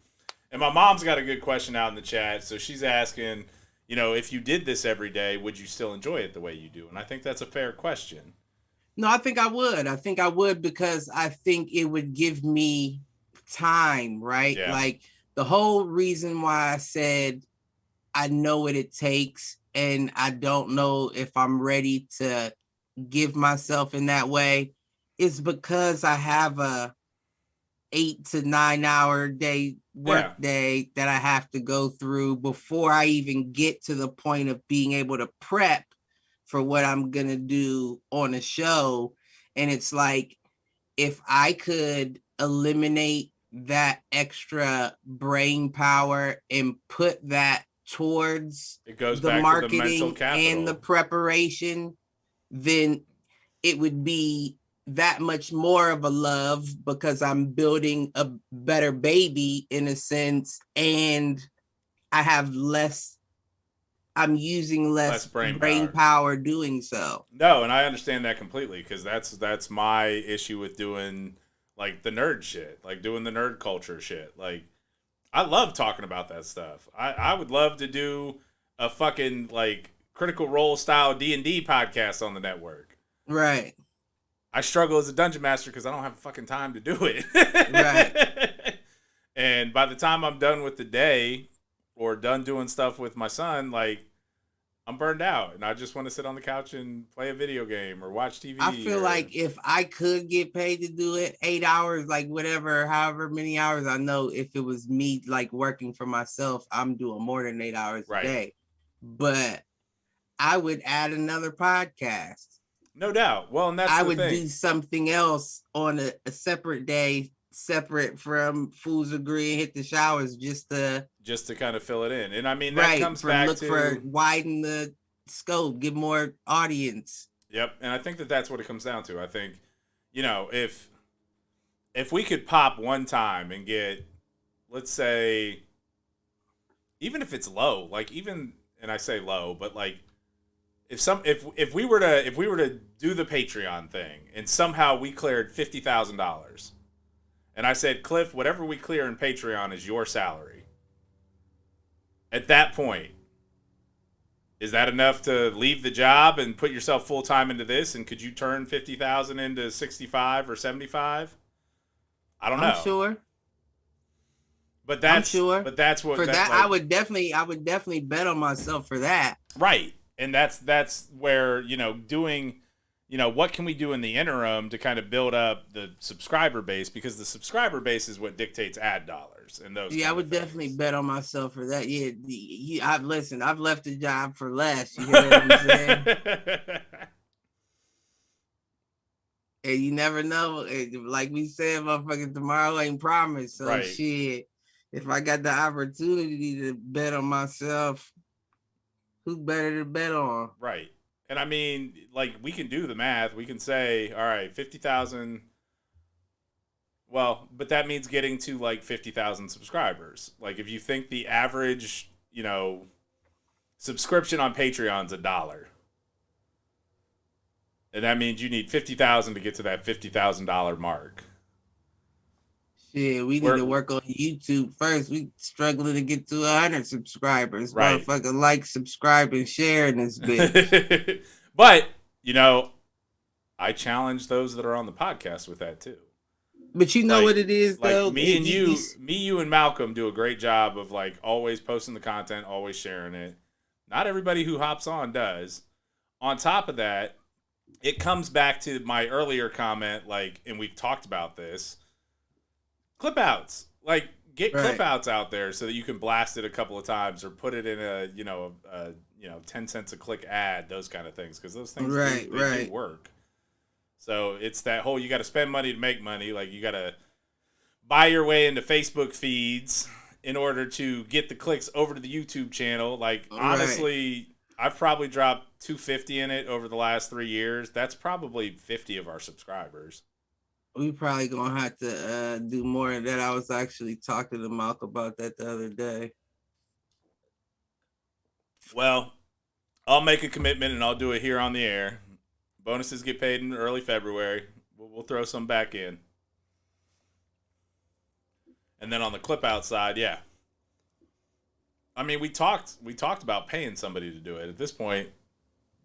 and my mom's got a good question out in the chat. So she's asking, if you did this every day, would you still enjoy it the way you do? And I think that's a fair question. No, I think I would. I think I would because I think it would give me time, right? Yeah. Like the whole reason why I said I know what it takes and I don't know if I'm ready to give myself in that way is because I have a 8 to 9 hour work day that I have to go through before I even get to the point of being able to prep for what I'm going to do on a show. And it's like, if I could eliminate that extra brain power and put that towards it goes the back marketing to the mental capital and the preparation, then it would be that much more of a love because I'm building a better baby in a sense, and I have I'm using less brain power doing so. No, and I understand that completely because that's my issue with doing like the nerd shit, like doing the nerd culture shit. Like, I love talking about that stuff. I would love to do a fucking like Critical Role style D&D podcast on the network. Right. I struggle as a dungeon master because I don't have fucking time to do it. Right. And by the time I'm done with the day or done doing stuff with my son, like, I'm burned out and I just want to sit on the couch and play a video game or watch TV. I feel like if I could get paid to do it 8 hours, like whatever, however many hours, I know if it was me like working for myself, I'm doing more than 8 hours a day. But I would add another podcast. No doubt. Well, and that's I the would thing. do something else on a separate day, separate from Fools Agree and Hit the Showers, just to kind of fill it in. And I mean, that comes back to widen the scope, get more audience. Yep. And I think that's what it comes down to. I think, if we could pop one time and get, let's say, even if it's low, like and I say low, but like if we were to do the Patreon thing and somehow we cleared $50,000 and I said, Cliff, whatever we clear in Patreon is your salary. At that point, is that enough to leave the job and put yourself full time into this? And could you turn 50,000 into 65 or 75? I don't know. I'm sure. But that's what for that. I would definitely bet on myself for that. Right, and that's where doing. What can we do in the interim to kind of build up the subscriber base? Because the subscriber base is what dictates ad dollars and those. Yeah, I would definitely bet on myself for that. Yeah, I've left the job for less. You hear what I'm saying? And you never know. Like we said, motherfucking tomorrow ain't promised. So right. Shit, if I got the opportunity to bet on myself, who better to bet on? Right. And I mean, like, we can do the math. We can say, all right, 50,000. Well, but that means getting to like 50,000 subscribers. Like, if you think the average, subscription on Patreon's $1, and that means you need 50,000 to get to that $50,000 mark. Shit, we need to work on YouTube first. We struggling to get to 100 subscribers. Right. Motherfucker, like, subscribe, and share in this bitch. But, I challenge those that are on the podcast with that too. But you know what it is, though? Like me, you and Malcolm do a great job of like always posting the content, always sharing it. Not everybody who hops on does. On top of that, it comes back to my earlier comment, like, and we've talked about this. Clip outs, like, get clip outs out there so that you can blast it a couple of times or put it in a 10 cents a click ad, those kind of things, because those things do work. So it's that whole, you got to spend money to make money. Like, you got to buy your way into Facebook feeds in order to get the clicks over to the YouTube channel. Like, honestly, I've probably dropped $250 in it over the last 3 years. That's probably 50 of our subscribers. We probably gonna have to do more of that. I was actually talking to Malk about that the other day. Well, I'll make a commitment and I'll do it here on the air. Bonuses get paid in early February. We'll throw some back in. And then on the clip outside, yeah. I mean, we talked about paying somebody to do it. At this point,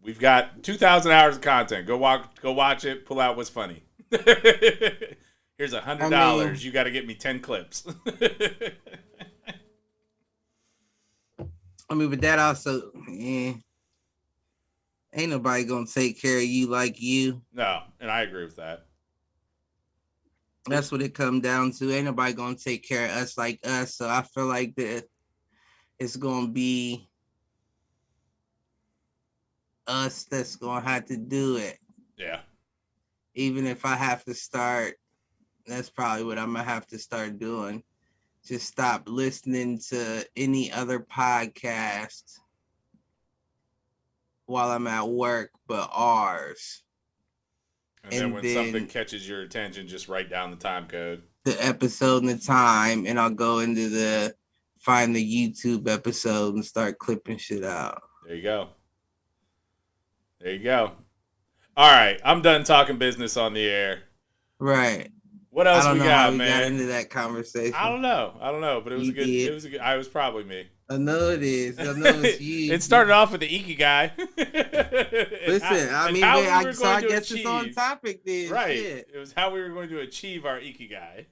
we've got 2,000 hours of content. Go watch it. Pull out what's funny. Here's $100. You got to get me 10 clips. But that also, ain't nobody gonna take care of you like you. No, and I agree with that. That's what it comes down to. Ain't nobody gonna take care of us like us. So I feel like that it's gonna be us that's gonna have to do it. Yeah. Even if I have to start, that's probably what I'm gonna have to start doing. Just stop listening to any other podcast while I'm at work, but ours. And then when something catches your attention, just write down the time code. The episode and the time, and I'll go into find the YouTube episode and start clipping shit out. There you go. All right, I'm done talking business on the air. Right. What else we got, we man? Got into that conversation. I don't know, but it was good. It was a good. I was probably me. I know it is. I know it's you. It started off with the Ikigai. Listen, I guess it's on topic then. Right. Shit. It was how we were going to achieve our Ikigai.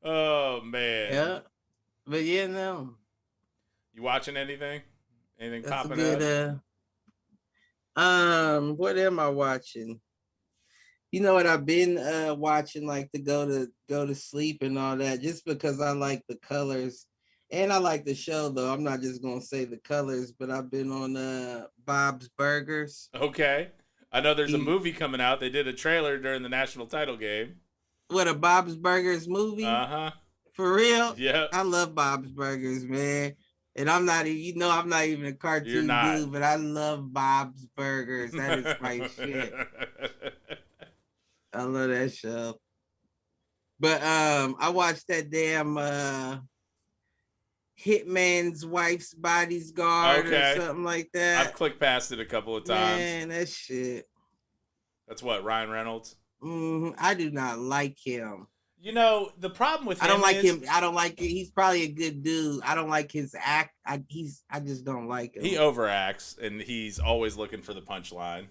Oh man. Yeah. But yeah, no. You watching anything? Anything That's popping good, up? What am I watching? You know what I've been watching, like to go to sleep and all that, just because I like the colors and I like the show. Though I'm not just gonna say the colors, but I've been on Bob's Burgers. Okay, I know there's a movie coming out. They did a trailer during the national title game. What, a Bob's Burgers movie? For real? Yeah. I love Bob's Burgers, man. And I'm not even a cartoon dude, but I love Bob's Burgers. That is my shit. I love that show. But I watched that damn Hitman's Wife's Bodyguard or something like that. I've clicked past it a couple of times. Man, that shit. That's what, Ryan Reynolds? I do not like him. You know, the problem with him I don't like him. I don't like it. He's probably a good dude. I don't like his act. I just don't like him. He overacts, and he's always looking for the punchline.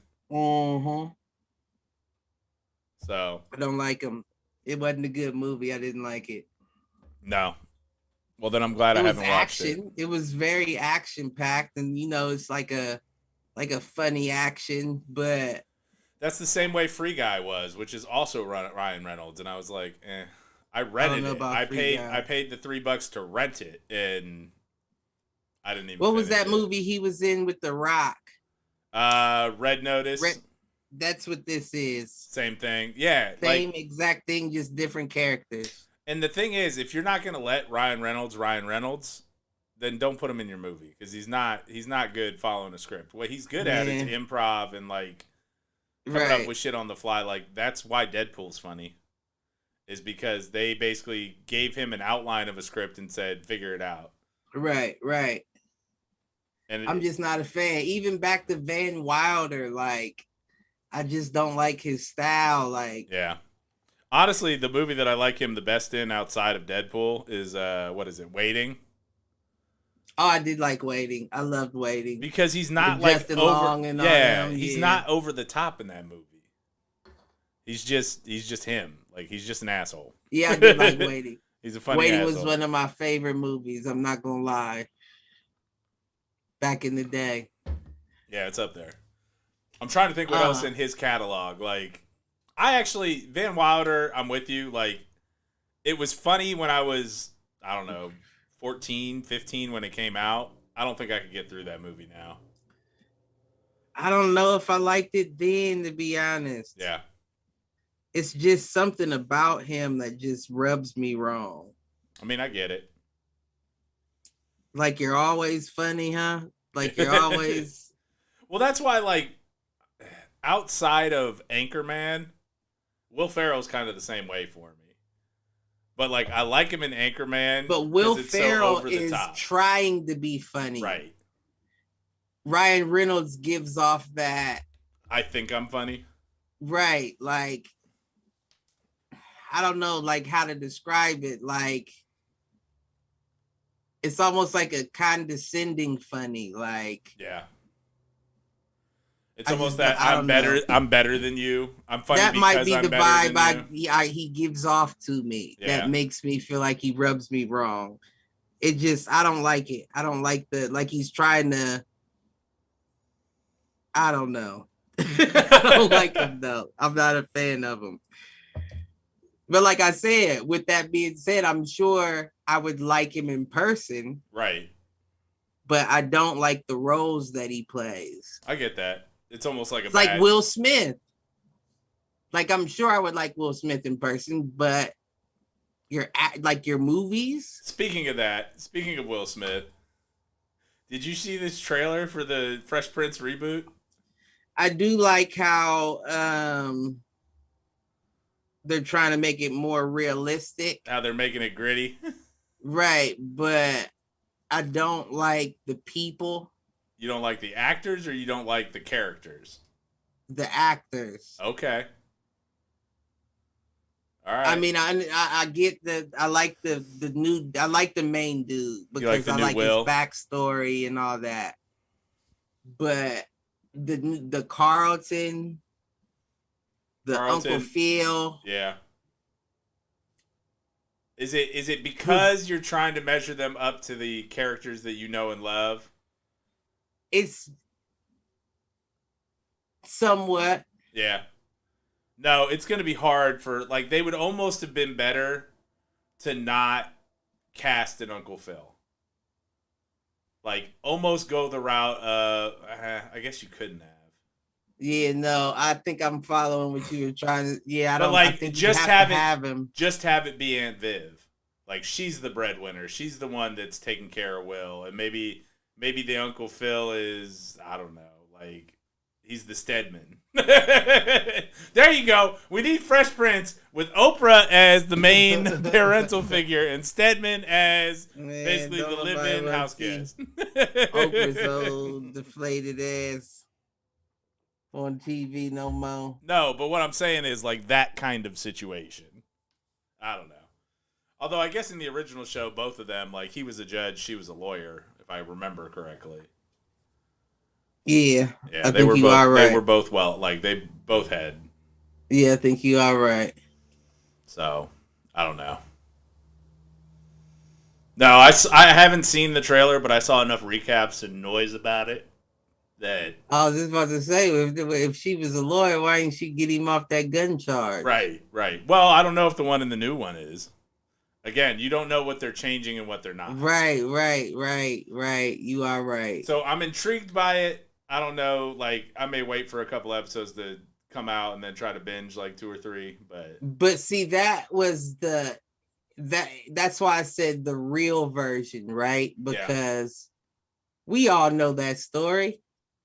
So I don't like him. It wasn't a good movie. I didn't like it. No. Well, then I'm glad I haven't watched it. It was very action packed, and it's like a funny action, but that's the same way Free Guy was, which is also Ryan Reynolds, and I was like, I rented it. I paid the $3 to rent it, and I didn't even. What was that movie he was in with The Rock? Red Notice. That's what this is. Same thing. Yeah. Same exact thing, just different characters. And the thing is, if you're not going to let Ryan Reynolds, then don't put him in your movie, because he's not good following a script. What he's good at is improv and like coming up with shit on the fly. Like, that's why Deadpool's funny, is because they basically gave him an outline of a script and said, figure it out. Right. And I'm just not a fan. Even back to Van Wilder, like, I just don't like his style. Like, yeah. Honestly, the movie that I like him the best in outside of Deadpool is what is it? Waiting. Oh, I did like Waiting. I loved Waiting because he's not like Justin Long and he's not over the top in that movie. He's just him. Like, he's just an asshole. Yeah, I did like Waiting. He's a funny asshole. Waiting was one of my favorite movies. I'm not gonna lie. Back in the day. Yeah, it's up there. I'm trying to think what else in his catalog. Like, Van Wilder, I'm with you. Like, it was funny when I was, I don't know, 14, 15 when it came out. I don't think I could get through that movie now. I don't know if I liked it then, to be honest. Yeah. It's just something about him that just rubs me wrong. I mean, I get it. Like, you're always funny, huh? Like, you're always... Well, that's why, like, outside of Anchorman, Will Ferrell's kind of the same way for me. But like, I like him in Anchorman. But Will it's Ferrell so over the is top. trying to be funny. Right. Ryan Reynolds gives off that. I think I'm funny. Right. Like, I don't know, like, how to describe it. Like, it's almost like a condescending funny. Like, yeah. It's almost that I'm better. Know. I'm better than you. I'm funny. That might be the vibe he gives off to me. Yeah. That makes me feel like he rubs me wrong. It just, I don't like it. I don't like like he's trying to. I don't know. I don't like him though. I'm not a fan of him. But like I said, with that being said, I'm sure I would like him in person. Right. But I don't like the roles that he plays. I get that. It's almost like it's like Will Smith. Like, I'm sure I would like Will Smith in person, but your movies. Speaking of Will Smith, did you see this trailer for the Fresh Prince reboot? I do like how they're trying to make it more realistic. How they're making it gritty. Right, but I don't like the people. You don't like the actors, or you don't like the characters? The actors. Okay. All right. I mean, I get I like the main dude because I like his backstory and all that. But the Carlton, Uncle Phil. Yeah. Is it because you're trying to measure them up to the characters that you know and love? It's somewhat. Yeah. No, it's going to be hard for, like, they would almost have been better to not cast an Uncle Phil. Like, almost go the route of, I guess you couldn't have. Yeah, no, I think I'm following what you were trying to. Yeah, I think just have him. Just have it be Aunt Viv. Like, she's the breadwinner. She's the one that's taking care of Will, and maybe the Uncle Phil is, I don't know, like, he's the Stedman. There you go. We need Fresh Prince with Oprah as the main parental figure and Stedman as basically the live-in house guest. Oprah's old deflated ass on TV no more. No, but what I'm saying is, like, that kind of situation. I don't know. Although I guess in the original show, both of them, like, he was a judge, she was a lawyer, if I remember correctly. Yeah, I think you are right. They were both they both had. Yeah, I think you are right. So, I don't know. No, I haven't seen the trailer, but I saw enough recaps and noise about it that. I was just about to say, if she was a lawyer, why didn't she get him off that gun charge? Right. Well, I don't know if the one in the new one is. Again, you don't know what they're changing and what they're not. Right. You are right. So I'm intrigued by it. I don't know. Like, I may wait for a couple episodes to come out and then try to binge like 2 or 3. But see, that was that's why I said the real version, right? Because we all know that story.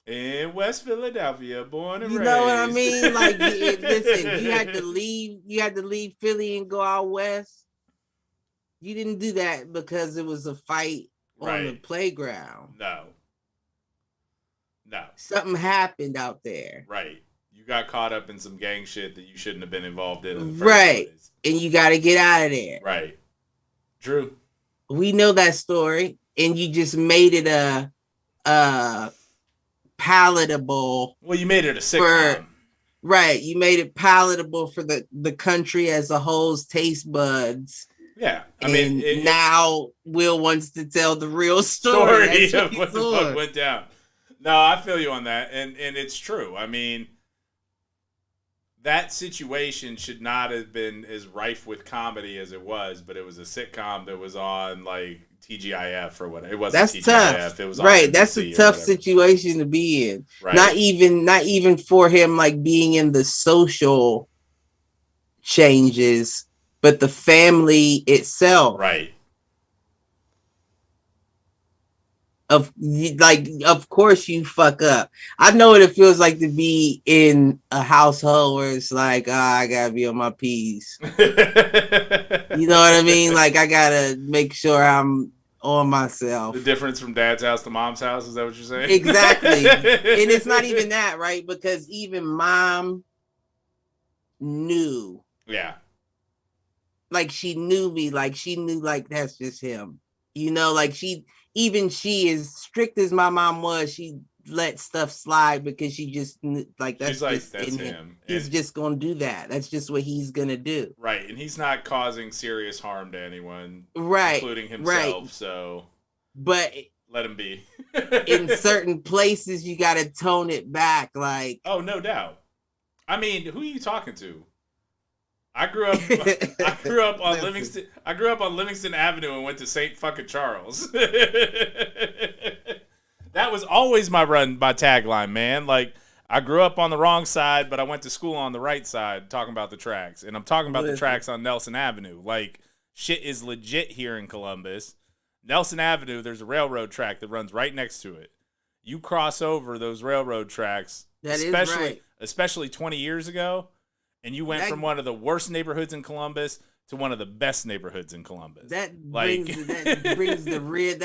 In West Philadelphia, born and raised. You know what I mean? Like, listen, you had to leave Philly and go out west. You didn't do that because it was a fight on the playground. No. Something happened out there. Right. You got caught up in some gang shit that you shouldn't have been involved in the first place. And you got to get out of there. Right. True. We know that story, and you just made it a palatable. Well, you made it a sitcom. Right. You made it palatable for the country as a whole's taste buds. Yeah, I mean, now Will wants to tell the real story of what the fuck went down. No, I feel you on that, and it's true. I mean, that situation should not have been as rife with comedy as it was, but it was a sitcom that was on like TGIF or whatever. It wasn't That's TGIF. Tough. It was on right. That's a tough situation to be in. Right. Not even for him, like, being in the social changes. But the family itself. Right. of course you fuck up. I know what it feels like to be in a household where it's like, I gotta be on my P's. You know what I mean? Like, I gotta make sure I'm on myself. The difference from dad's house to mom's house, is that what you're saying? Exactly. And it's not even that, right? Because even mom knew. Yeah. Like, she knew me. Like, she knew, like, that's just him. You know, like, she, as strict as my mom was, she let stuff slide because she just, like, that's him. He's just gonna do that. That's just what he's gonna do. Right. And he's not causing serious harm to anyone, right, including himself. Right. So, but let him be. In certain places, you got to tone it back. Like, oh, no doubt. I mean, who are you talking to? I grew up on Livingston. I grew up on Livingston Avenue and went to St. fucking Charles. That was always my tagline, man. Like, I grew up on the wrong side, but I went to school on the right side, talking about the tracks. And I'm talking about the tracks on Nelson Avenue. Like, shit is legit here in Columbus. Nelson Avenue, there's a railroad track that runs right next to it. You cross over those railroad tracks, especially 20 years ago, and you went from one of the worst neighborhoods in Columbus to one of the best neighborhoods in Columbus. Brings the real.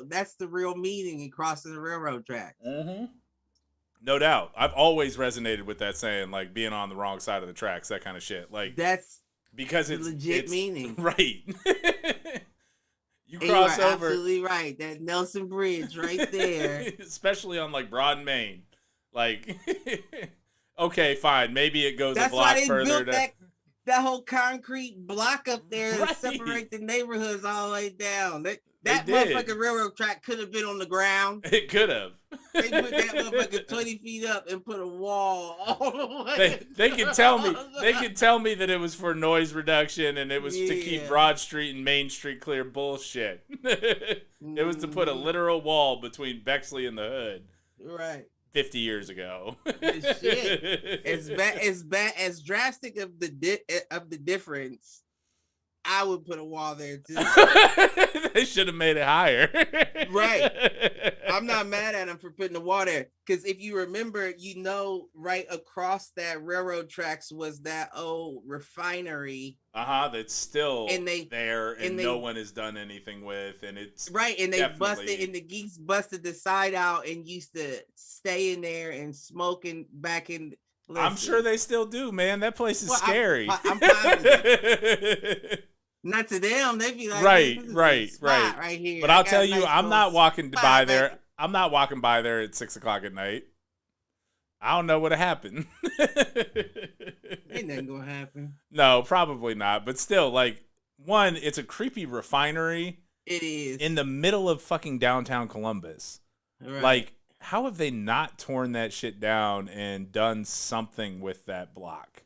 That's the real meaning in crossing the railroad track. Mm-hmm. No doubt. I've always resonated with that saying, like, being on the wrong side of the tracks, that kind of shit. Like, that's because it's legit meaning, right? You cross over, absolutely right. That Nelson Bridge right there, especially on like Broad Main. Like, okay, fine, maybe it goes a block further. That whole concrete block up there to separate the neighborhoods all the way down. That motherfucking railroad track could have been on the ground. It could have. They put that motherfucker 20 feet up and put a wall all the way. They can tell me. They can tell me that it was for noise reduction and it was to keep Broad Street and Main Street clear. Bullshit. It was to put a literal wall between Bexley and the hood. Right. 50 years ago. Shit. As drastic of the difference. I would put a wall there too. They should have made it higher. Right. I'm not mad at them for putting the wall there. Because if you remember, right across that railroad tracks was that old refinery. That's still there and no one has done anything with. And it's right. And they the geeks busted the side out and used to stay in there and smoking back in. Listen. I'm sure they still do, man. That place is scary. I'm positive. Not to them, they'd be like, right here. But I'll tell you, I'm not walking by there. I'm not walking by there at 6:00 at night. I don't know what happened. Ain't nothing gonna happen. No, probably not. But still, like, one, it's a creepy refinery. It is in the middle of fucking downtown Columbus. Right. Like, how have they not torn that shit down and done something with that block?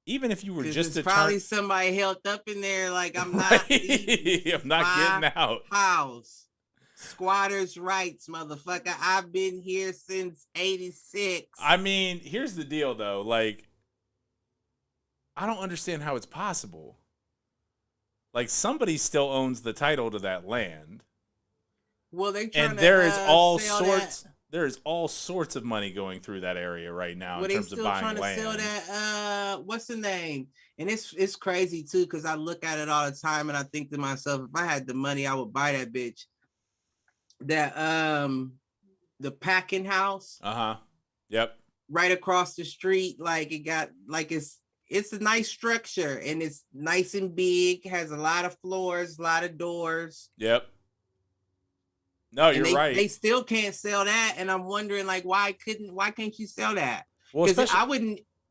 Even if you were just to probably somebody held up in there like I'm not I'm not getting out. House. Squatters' rights, motherfucker. I've been here since 86. I mean, here's the deal though. Like, I don't understand how it's possible. Like, somebody still owns the title to that land. Well, they're trying and there is all sorts. There is all sorts of money going through that area right now in terms of buying land. Well, they still trying to sell that. What's the name? And it's crazy too because I look at it all the time and I think to myself, if I had the money, I would buy that bitch. That the packing house. Yep. Right across the street, like it got like it's a nice structure and it's nice and big. Has a lot of floors, a lot of doors. Yep. No, you're right. They still can't sell that, and I'm wondering, like, why can't you sell that? Well, because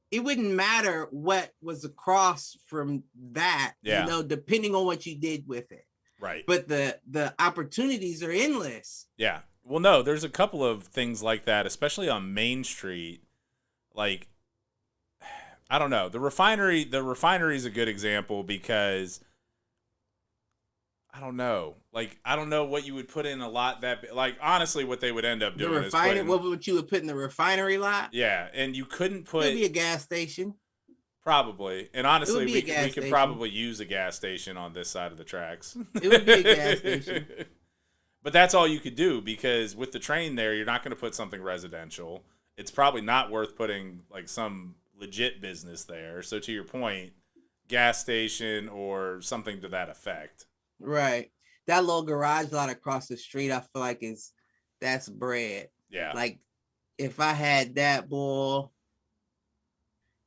it wouldn't matter what was across from that, depending on what you did with it. Right. But the opportunities are endless. Yeah. Well, no, there's a couple of things like that, especially on Main Street. Like, I don't know. The refinery is a good example because I don't know. Like, I don't know what you would put in a lot that, like, honestly, what they would end up doing is what would you would put in the refinery lot? Yeah, and you couldn't put. It'd be a gas station. Probably, and honestly, we could probably use a gas station on this side of the tracks. It would be a gas station. But that's all you could do, because with the train there, you're not going to put something residential. It's probably not worth putting like some legit business there. So to your point, gas station or something to that effect. Right. That little garage lot across the street, I feel like that's bread. Yeah. Like if I had that, boy,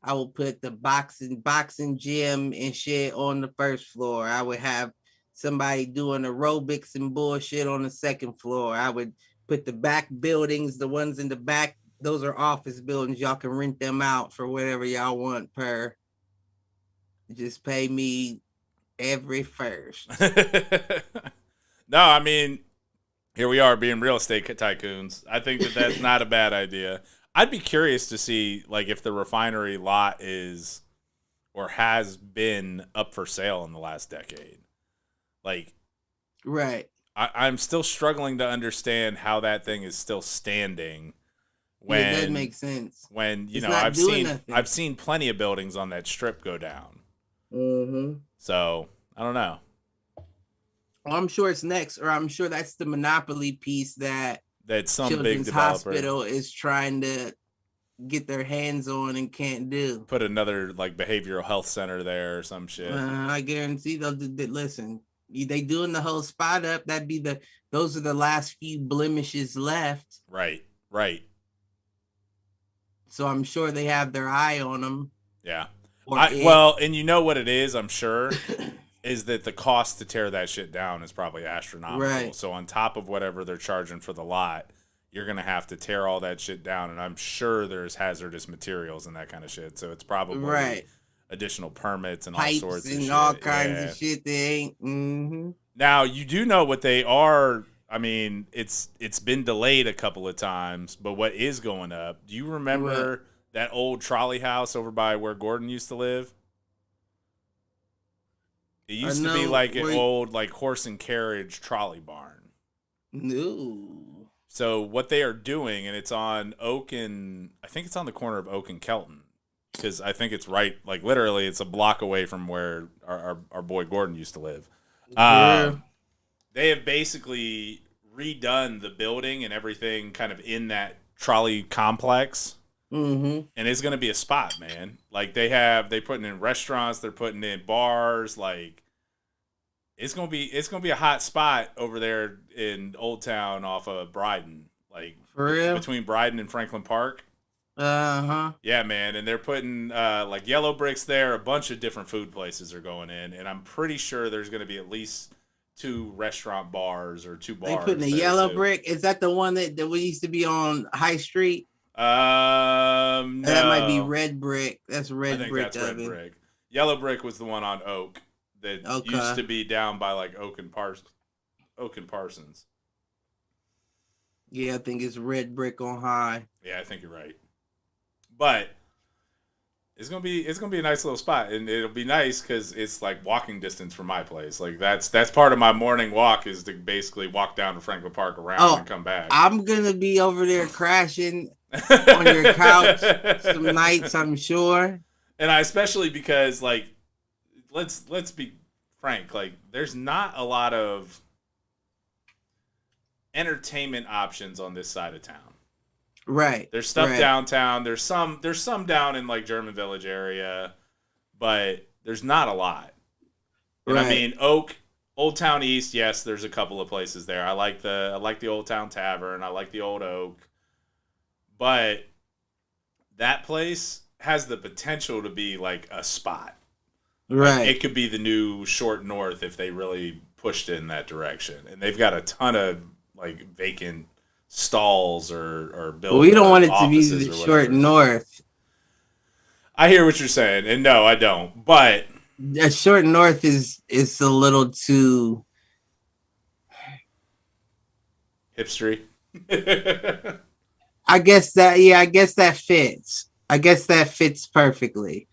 I would put the boxing gym and shit on the first floor. I would have somebody doing aerobics and bullshit on the second floor. I would put the back buildings, the ones in the back, those are office buildings. Y'all can rent them out for whatever y'all want per. Just pay me every first. No, I mean, here we are being real estate tycoons. I think that's not a bad idea. I'd be curious to see, like, if the refinery lot is or has been up for sale in the last decade. Like, right. I'm still struggling to understand how that thing is still standing. When it doesn't make sense. When it's I've seen plenty of buildings on that strip go down. Mm-hmm. So I don't know. Well, I'm sure it's next, or I'm sure that's the monopoly piece that some Children's big developer Hospital is trying to get their hands on and can't do. Put another like behavioral health center there or some shit. I guarantee they'll listen. They doing the whole spot up. Those are the last few blemishes left. Right. So I'm sure they have their eye on them. Yeah. Well, and you know what it is, I'm sure, is that the cost to tear that shit down is probably astronomical. Right. So on top of whatever they're charging for the lot, you're going to have to tear all that shit down. And I'm sure there's hazardous materials and that kind of shit. So it's probably additional permits and pipes all sorts and of shit. all kinds of shit they ain't. Mm-hmm. Now, you do know what they are. I mean, it's been delayed a couple of times, but what is going up? Do you remember that old trolley house over by where Gordon used to live? It used to be like an old like horse and carriage trolley barn. No. So what they are doing, and it's on Oak and I think it's on the corner of Oak and Kelton, because I think it's right, like literally, it's a block away from where our boy Gordon used to live. They have basically redone the building and everything kind of in that trolley complex. Mm-hmm. And it's going to be a spot, man. Like they putting in restaurants, they're putting in bars. Like it's going to be a hot spot over there in Old Town off of Bryden. Like for real? Between Bryden and Franklin Park. Uh-huh. Yeah, man. And they're putting like yellow bricks there. A bunch of different food places are going in. And I'm pretty sure there's going to be at least 2 restaurant bars or 2 bars. They putting a yellow brick. Is that the one that we used to be on High Street? No. That might be red brick. That's red brick. I think that's red brick. Yellow brick was the one on Oak that used to be down by like Oak and Parsons. Yeah, I think it's red brick on High. Yeah, I think you're right. But it's gonna be a nice little spot, and it'll be nice because it's like walking distance from my place. Like that's part of my morning walk is to basically walk down to Franklin Park around and come back. I'm gonna be over there crashing on your couch some nights, I'm sure. And especially because like let's be frank, like there's not a lot of entertainment options on this side of town. Right. There's stuff downtown. There's some down in like German Village area, but there's not a lot. And I mean, Old Town East, yes, there's a couple of places there. I like the Old Town Tavern. I like the Old Oak. But that place has the potential to be like a spot. Right. Like, it could be the new Short North if they really pushed it in that direction. And they've got a ton of like vacant stalls or buildings. We don't want it to be the Short North. I hear what you're saying, and no, I don't. But the Short North is a little too hipstery. I guess that fits. I guess that fits perfectly.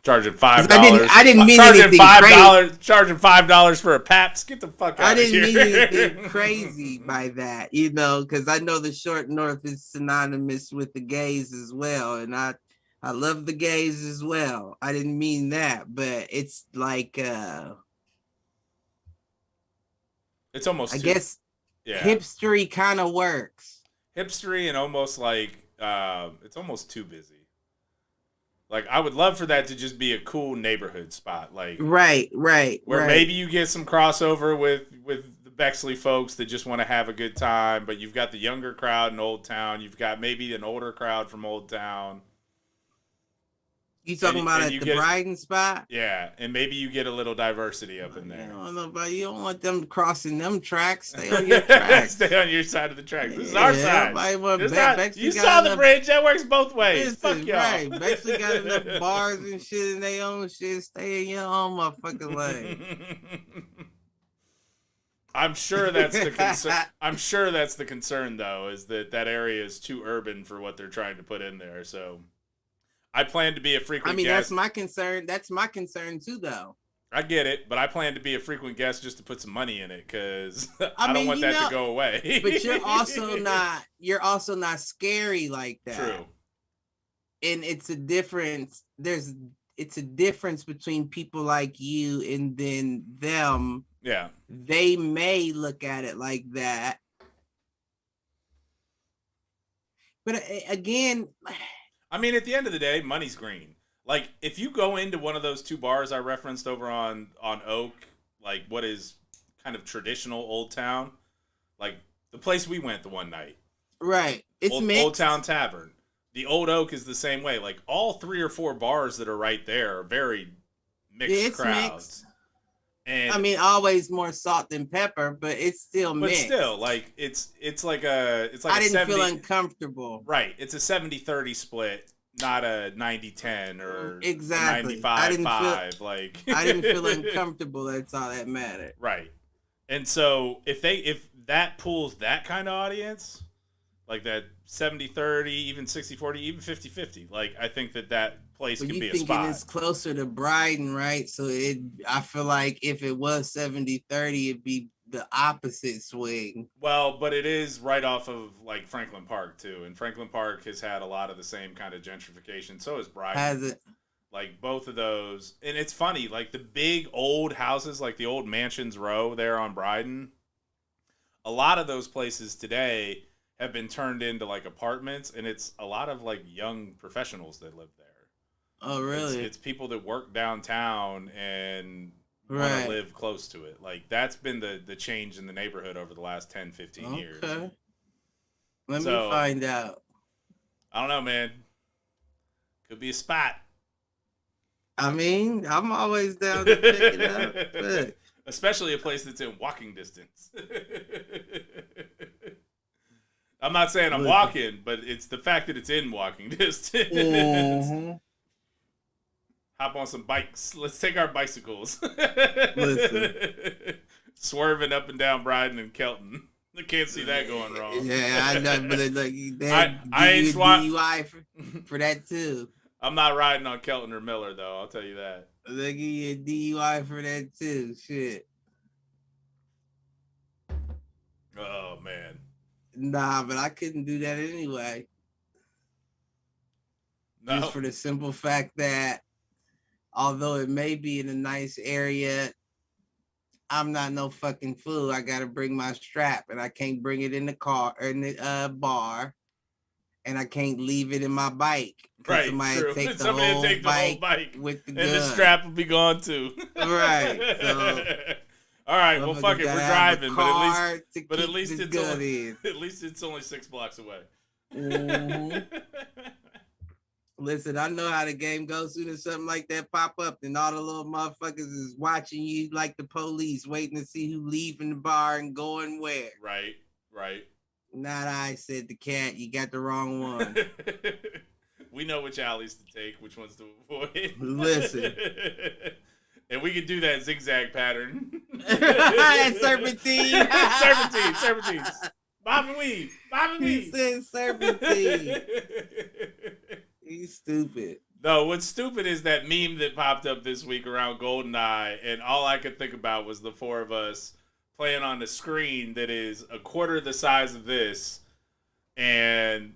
Charging $5. I didn't mean anything crazy. Charging $5 for a Pabst. Get the fuck out of here. I didn't mean anything crazy by that, because I know the Short North is synonymous with the gays as well, and I love the gays as well. I didn't mean that, but it's like It's almost I guess yeah. hipstery kind of works. Hipstery and almost like it's almost too busy. Like I would love for that to just be a cool neighborhood spot, like Right. where maybe you get some crossover with the Bexley folks that just want to have a good time, but you've got the younger crowd in Old Town. You've got maybe an older crowd from Old Town. You talking about at the Brighton spot? Yeah, and maybe you get a little diversity up in there. I don't know, but you don't want them crossing them tracks. Stay on your tracks. Stay on your side of the tracks. This is our side. You saw the enough, bridge. That works both ways. Listen, Fuck y'all. Right. Bexley got enough bars and shit in their own shit. Stay in your own motherfucking lane. I'm sure that's the concern. I'm sure that's the concern, though, is that area is too urban for what they're trying to put in there. So I plan to be a frequent guest. That's my concern. That's my concern, too, though. I get it, but I plan to be a frequent guest just to put some money in it because I don't want that to go away. But you're also not scary like that. True. And it's a difference. It's a difference between people like you and then them. Yeah. They may look at it like that. But again, I mean, at the end of the day, money's green. Like, if you go into one of those two bars I referenced over on Oak, like what is kind of traditional Old Town, like the place we went the one night. Right. It's Old Town Tavern. The Old Oak is the same way. Like, all 3 or 4 bars that are right there are very mixed crowds. Mixed. And I mean, always more salt than pepper, but it's still mixed. But still, like it's like I didn't feel uncomfortable. Right. It's a 70-30 split, not a 90-10 or exactly. 95-5. I didn't feel uncomfortable. That's all that mattered. Right. And so if that pulls that kind of audience, like that 70-30, even 60-40, even 50-50, like I think that place can be a spot. You think it's closer to Brighton, right? So I feel like if it was 70-30, it'd be the opposite swing. Well, but it is right off of like Franklin Park too, and Franklin Park has had a lot of the same kind of gentrification. So has Brighton. Has it? Like both of those, and it's funny, like the big old houses, like the old Mansions Row there on Brighton. A lot of those places today have been turned into like apartments, and it's a lot of like young professionals that live there. Oh, really? It's people that work downtown and want to live close to it. Like that's been the change in the neighborhood over the last 10, 15 years. Okay. Let me find out. I don't know, man. Could be a spot. I mean, I'm always down to pick it up. Especially a place that's in walking distance. I'm not saying I'm walking, but it's the fact that it's in walking distance. Mm-hmm. Hop on some bikes. Let's take our bicycles. Listen. Swerving up and down Brighton and Kelton. I can't see that going wrong. Yeah, I know, but like, I ain't DUI for that too. I'm not riding on Kelton or Miller though. I'll tell you that. They give you a DUI for that too. Shit. Oh man. Nah, but I couldn't do that anyway. No. Just for the simple fact that although it may be in a nice area, I'm not no fucking fool. I gotta bring my strap, and I can't bring it in the car or in the bar, and I can't leave it in my bike. Right, somebody true. Take the Somebody whole take the whole bike with the and gun. the strap will be gone too. Right. So, all right, well, fuck it. We're driving, but at least it's only 6 blocks away. Mm-hmm. Listen, I know how the game goes. Soon as something like that pop up, and all the little motherfuckers is watching you like the police, waiting to see who leaving the bar and going where. Right. Not I, said the cat. You got the wrong one. We know which alleys to take, which ones to avoid. Listen. And we can do that zigzag pattern. Serpentine. Serpentines. Bob and weave. He said serpentine. He's stupid. No, what's stupid is that meme that popped up this week around GoldenEye, and all I could think about was the 4 of us playing on the screen that is a quarter the size of this, and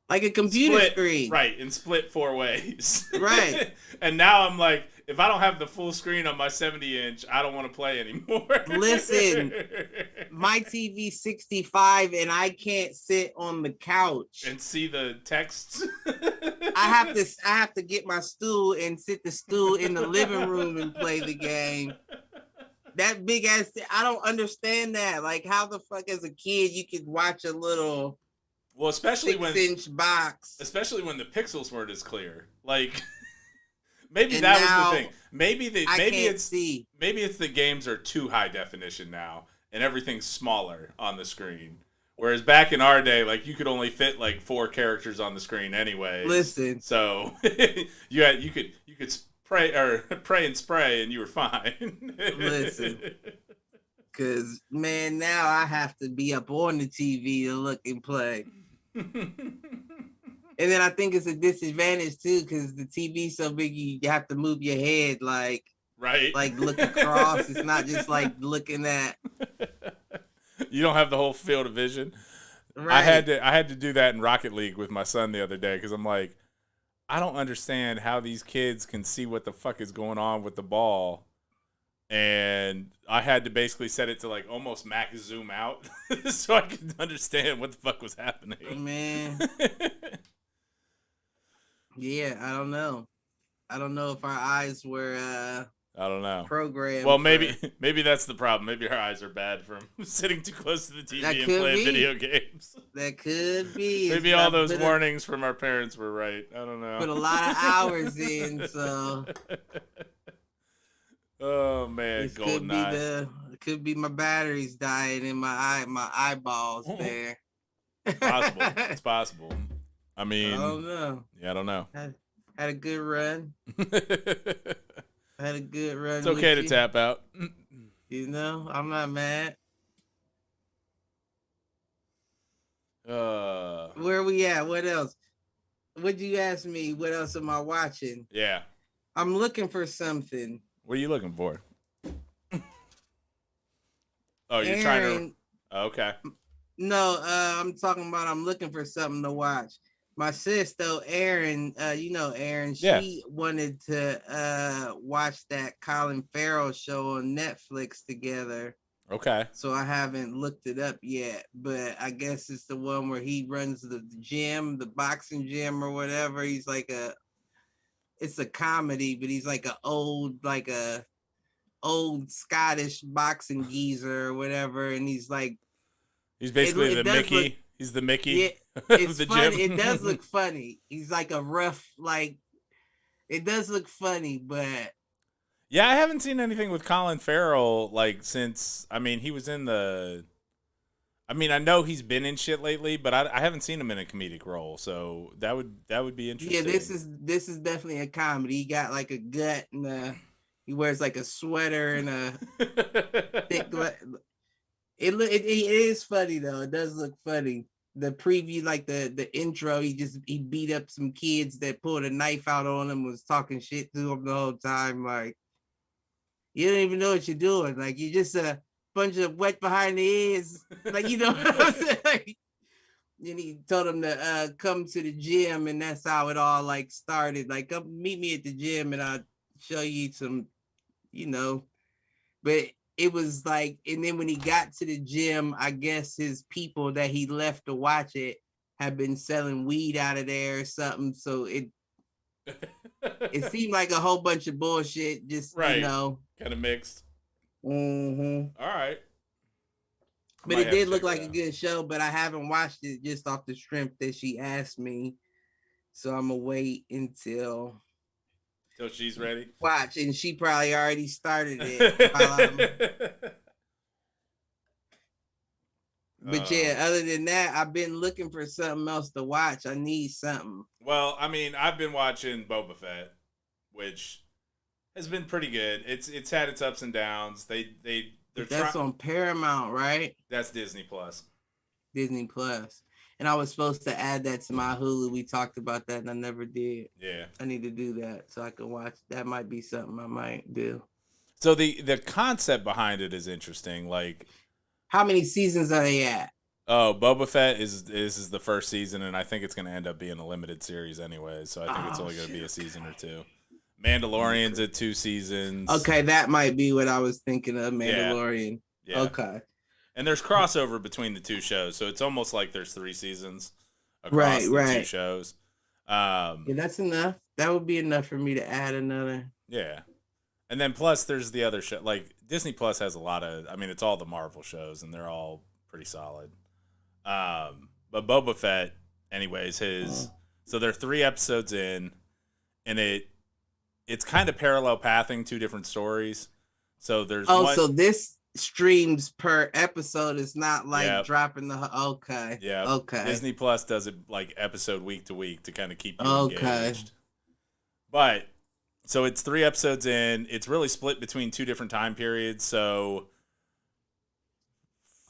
like a computer screen. Right, and split 4 ways. Right. And now I'm like, if I don't have the full screen on my 70-inch, I don't want to play anymore. Listen, my TV 65 and I can't sit on the couch and see the text. I have to get my stool and sit the stool in the living room and play the game. That big ass, I don't understand that. Like, how the fuck as a kid you could watch a little especially 6-inch box. Especially when the pixels weren't as clear. Like maybe and that was the thing. Maybe it's the games are too high definition now and everything's smaller on the screen. Whereas back in our day, like you could only fit like 4 characters on the screen anyway. Listen. So you could pray and spray and you were fine. Listen. Cause man, now I have to be up on the TV to look and play. And then I think it's a disadvantage too, because the TV's so big you have to move your head like look across. It's not just like looking at. You don't have the whole field of vision. Right. I had to do that in Rocket League with my son the other day because I'm like, I don't understand how these kids can see what the fuck is going on with the ball. And I had to basically set it to like almost max zoom out so I could understand what the fuck was happening. Man. Yeah, I don't know. I don't know if our eyes were I don't know. Programmed. Well, maybe that's the problem. Maybe our eyes are bad from sitting too close to the TV and playing video games. That could be. Maybe all those warnings from our parents were right. I don't know. Put a lot of hours in, so. Oh man, GoldenEye. It could be my batteries dying in my eyeballs there. Possible. It's possible. I mean, I don't know. Yeah, I don't know. Had a good run. Had a good run. It's okay to tap out. You know, I'm not mad. Where we at? What else? Would you ask me? What else am I watching? Yeah. I'm looking for something. What are you looking for? Oh, you're trying to. Okay. No, I'm talking about I'm looking for something to watch. My sister, Erin, Erin, she wanted to watch that Colin Farrell show on Netflix together. Okay. So I haven't looked it up yet, but I guess it's the one where he runs the gym, the boxing gym or whatever. He's like it's a comedy, but he's like a old Scottish boxing geezer or whatever. And he's basically the Mickey. He's the Mickey. Yeah, it's funny. Gym. It does look funny. He's like a rough, it does look funny, but yeah, I haven't seen anything with Colin Farrell since. I mean, he was in the. I mean, I know he's been in shit lately, but I haven't seen him in a comedic role, so that would be interesting. Yeah, this is definitely a comedy. He got like a gut and he wears like a sweater and a thick. It is funny though. It does look funny. The preview, like the intro, he beat up some kids that pulled a knife out on him, was talking shit to him the whole time. Like, you don't even know what you're doing. Like, you're just a bunch of wet behind the ears. Like, you know what I'm saying? Like, and he told him to come to the gym, and that's how it all started. Like, come meet me at the gym, and I'll show you some, But it was and then when he got to the gym, I guess his people that he left to watch it had been selling weed out of there or something. So it seemed like a whole bunch of bullshit. Just kind of mixed. Mm-hmm. All right. But it did look like a good show, but I haven't watched it just off the strength that she asked me. So I'm gonna wait until she's ready. Watch, and she probably already started it. But yeah, other than that, I've been looking for something else to watch. I need something. Well, I mean, I've been watching Boba Fett, which has been pretty good. It's had its ups and downs. That's on Paramount, right? That's Disney Plus. Disney Plus. And I was supposed to add that to my Hulu. We talked about that and I never did. Yeah. I need to do that so I can watch. That might be something I might do. So the concept behind it is interesting. How many seasons are they at? Oh, Boba Fett is the first season, and I think it's going to end up being a limited series anyway. So I think it's only going to be a season or two. Mandalorian's at 2 seasons. Okay, that might be what I was thinking of. Mandalorian. Yeah. Okay. And there's crossover between the 2 shows, so it's almost like there's 3 seasons across the 2 shows. Yeah, that's enough. That would be enough for me to add another. Yeah. And then plus there's the other show. Like Disney Plus has a lot of, I mean, it's all the Marvel shows and they're all pretty solid. But Boba Fett, anyways, so they're 3 episodes in, and it's kind of parallel pathing 2 different stories. So there's so this streams per episode. It's not like dropping the okay. Yeah. Okay. Disney Plus does it like episode week to week to kind of keep you engaged. But so it's 3 episodes in. It's really split between 2 different time periods. So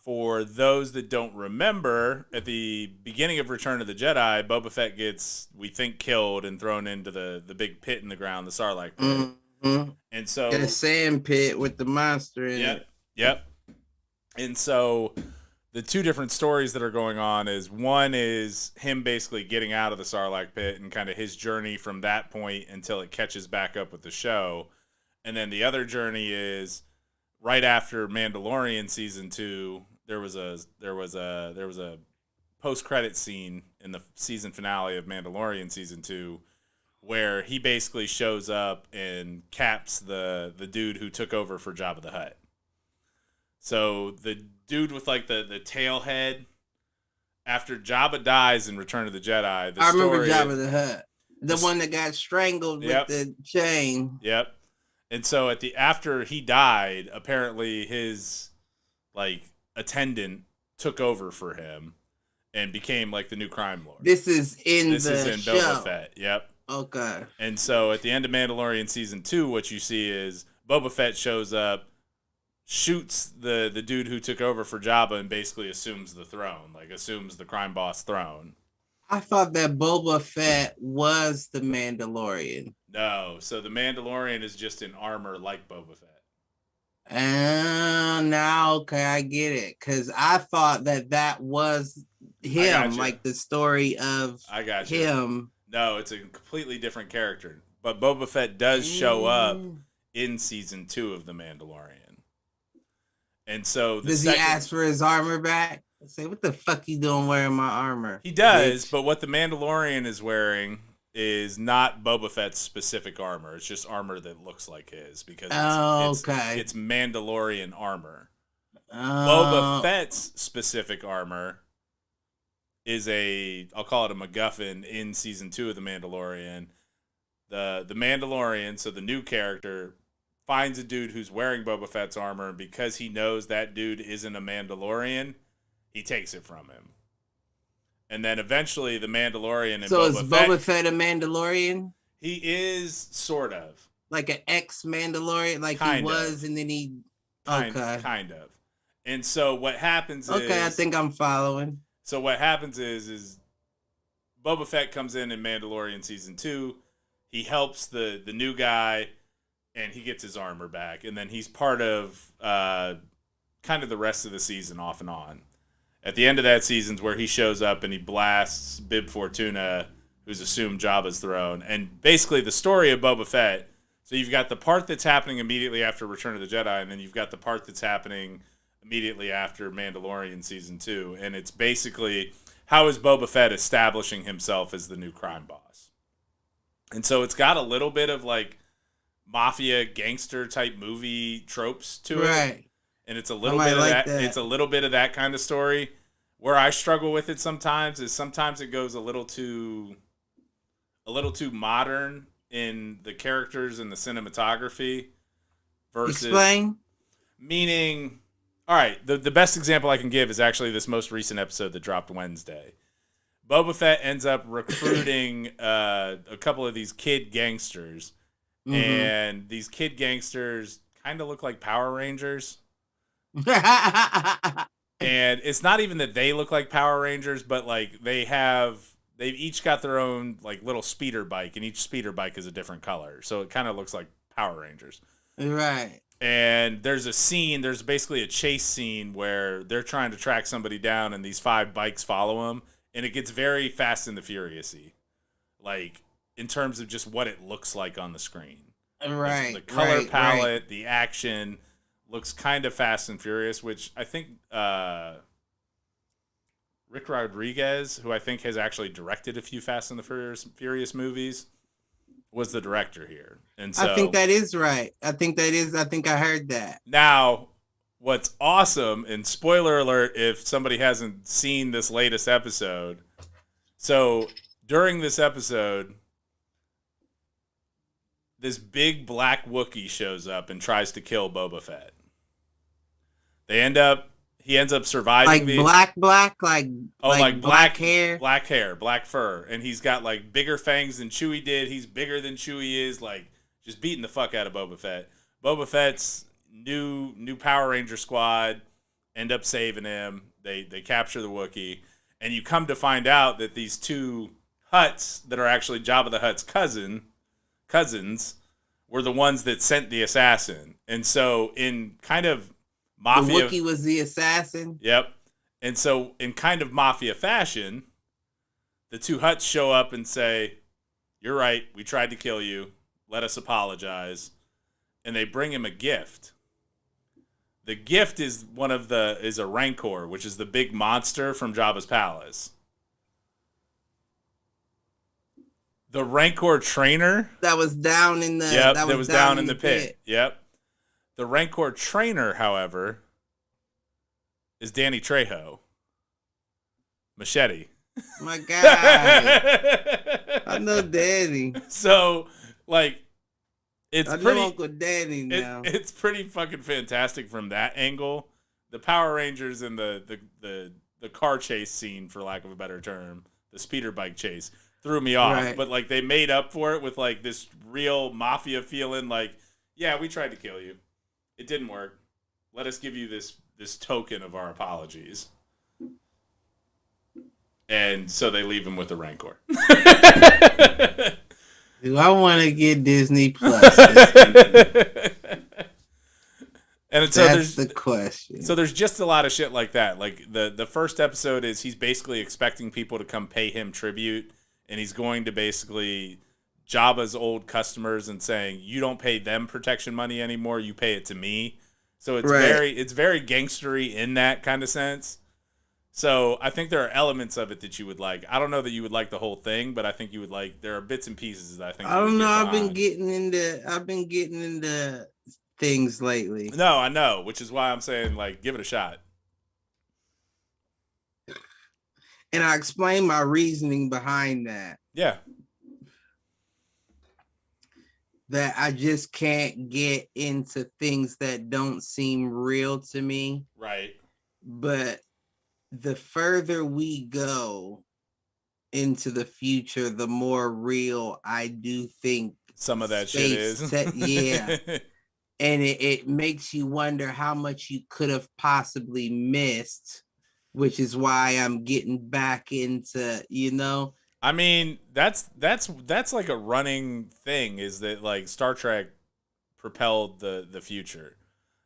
for those that don't remember, at the beginning of Return of the Jedi, Boba Fett gets, we think, killed and thrown into the big pit in the ground, the Sarlacc pit. Mm-hmm. And so in a sand pit with the monster in it. Yep. And so the 2 different stories that are going on is, one is him basically getting out of the Sarlacc pit and kind of his journey from that point until it catches back up with the show. And then the other journey is right after Mandalorian season 2, there was a post-credit scene in the season finale of Mandalorian season 2 where he basically shows up and caps the dude who took over for Jabba the Hutt. So the dude with like the tail head, after Jabba dies in Return of the Jedi, I remember Jabba the Hutt, the one that got strangled with the chain. Yep. And so after he died, apparently his like attendant took over for him and became like the new crime lord. This is in show. Boba Fett. Yep. Okay. And so at the end of Mandalorian season 2, what you see is Boba Fett shows up, shoots the dude who took over for Jabba, and basically assumes the throne, like assumes the crime boss throne. I thought that Boba Fett was the Mandalorian. No, so the Mandalorian is just in armor like Boba Fett. Now, okay, I get it. Because I thought that was him, like the story of him. No, it's a completely different character. But Boba Fett does show up in season 2 of The Mandalorian. And so does he ask for his armor back? Say, what the fuck you doing wearing my armor? He does, but what the Mandalorian is wearing is not Boba Fett's specific armor. It's just armor that looks like his because it's Mandalorian armor. Boba Fett's specific armor is I'll call it a MacGuffin in season 2 of The Mandalorian. The Mandalorian, so the new character, finds a dude who's wearing Boba Fett's armor, and because he knows that dude isn't a Mandalorian, he takes it from him. And then eventually the Mandalorian and So is Boba Fett a Mandalorian? He is, sort of. Like an ex-Mandalorian? Like he was, and then he... Kind of. And so what happens is... Okay, I think I'm following. So what happens is Boba Fett comes in Mandalorian season 2. He helps the new guy, and he gets his armor back. And then he's part of kind of the rest of the season off and on. At the end of that season's where he shows up and he blasts Bib Fortuna, who's assumed Jabba's throne. And basically the story of Boba Fett, so you've got the part that's happening immediately after Return of the Jedi, and then you've got the part that's happening immediately after Mandalorian season 2. And it's basically, how is Boba Fett establishing himself as the new crime boss? And so it's got a little bit of like mafia gangster type movie tropes to it. And it's a little bit of that. It's a little bit of that kind of story. Where I struggle with it sometimes it goes a little too modern in the characters and the cinematography. Versus explain. Meaning, all right, the best example I can give is actually this most recent episode that dropped Wednesday. Boba Fett ends up recruiting a couple of these kid gangsters, and these kid gangsters kind of look like Power Rangers. And it's not even that they look like Power Rangers, but like they've each got their own like little speeder bike, and each speeder bike is a different color, so it kind of looks like Power Rangers. Right. And there's basically a chase scene where they're trying to track somebody down, and these 5 bikes follow them, and it gets very Fast and the Furious-y. Like in terms of just what it looks like on the screen. Right. The color palette, right. the action looks kind of Fast and Furious, which I think Rick Rodriguez, who I think has actually directed a few Fast and the Furious movies, was the director here. And so I think that is right. I think I heard that. Now, what's awesome, and spoiler alert if somebody hasn't seen this latest episode. So during this episode, this big black Wookiee shows up and tries to kill Boba Fett. He ends up surviving. Like black, like black hair, black fur, and he's got like bigger fangs than Chewie did. He's bigger than Chewie is, like just beating the fuck out of Boba Fett. Boba Fett's new Power Ranger squad end up saving him. They capture the Wookiee, and you come to find out that these two Hutts that are actually Jabba the Hutt's cousins were the ones that sent the assassin. And so in kind of mafia, the Wookiee was the assassin. Yep. And so in kind of mafia fashion, the two Hutts show up and say, "You're right, we tried to kill you. Let us apologize." And they bring him a gift. The gift is a Rancor, which is the big monster from Jabba's palace. The Rancor trainer that was down in the that was down in the pit. Yep. The Rancor trainer, however, is Danny Trejo. Machete. My God. I know Danny. So, like, it's I pretty. know Uncle Danny now. It's pretty fucking fantastic from that angle. The Power Rangers and the car chase scene, for lack of a better term, the speeder bike chase, threw me off. Right. But like they made up for it with like this real mafia feeling. Like, yeah, we tried to kill you. It didn't work. Let us give you this token of our apologies. And so they leave him with the Rancor. Do I want to get Disney Plus? And so that's the question. So there's just a lot of shit like that. Like the first episode is he's basically expecting people to come pay him tribute, and he's going to basically Jabba's old customers and saying, "You don't pay them protection money anymore, you pay it to me." So it's very gangstery in that kind of sense. So I think there are elements of it that you would like. I don't know that you would like the whole thing, but I think you would like. There are bits and pieces that I think. I don't know. I've been getting into things lately. No, I know, which is why I'm saying like give it a shot. And I explain my reasoning behind that. Yeah. That I just can't get into things that don't seem real to me. Right. But the further we go into the future, the more real I do think some of that shit is. Yeah. And it makes you wonder how much you could have possibly missed, which is why I'm getting back into, I mean, that's like a running thing, is that like Star Trek propelled the future.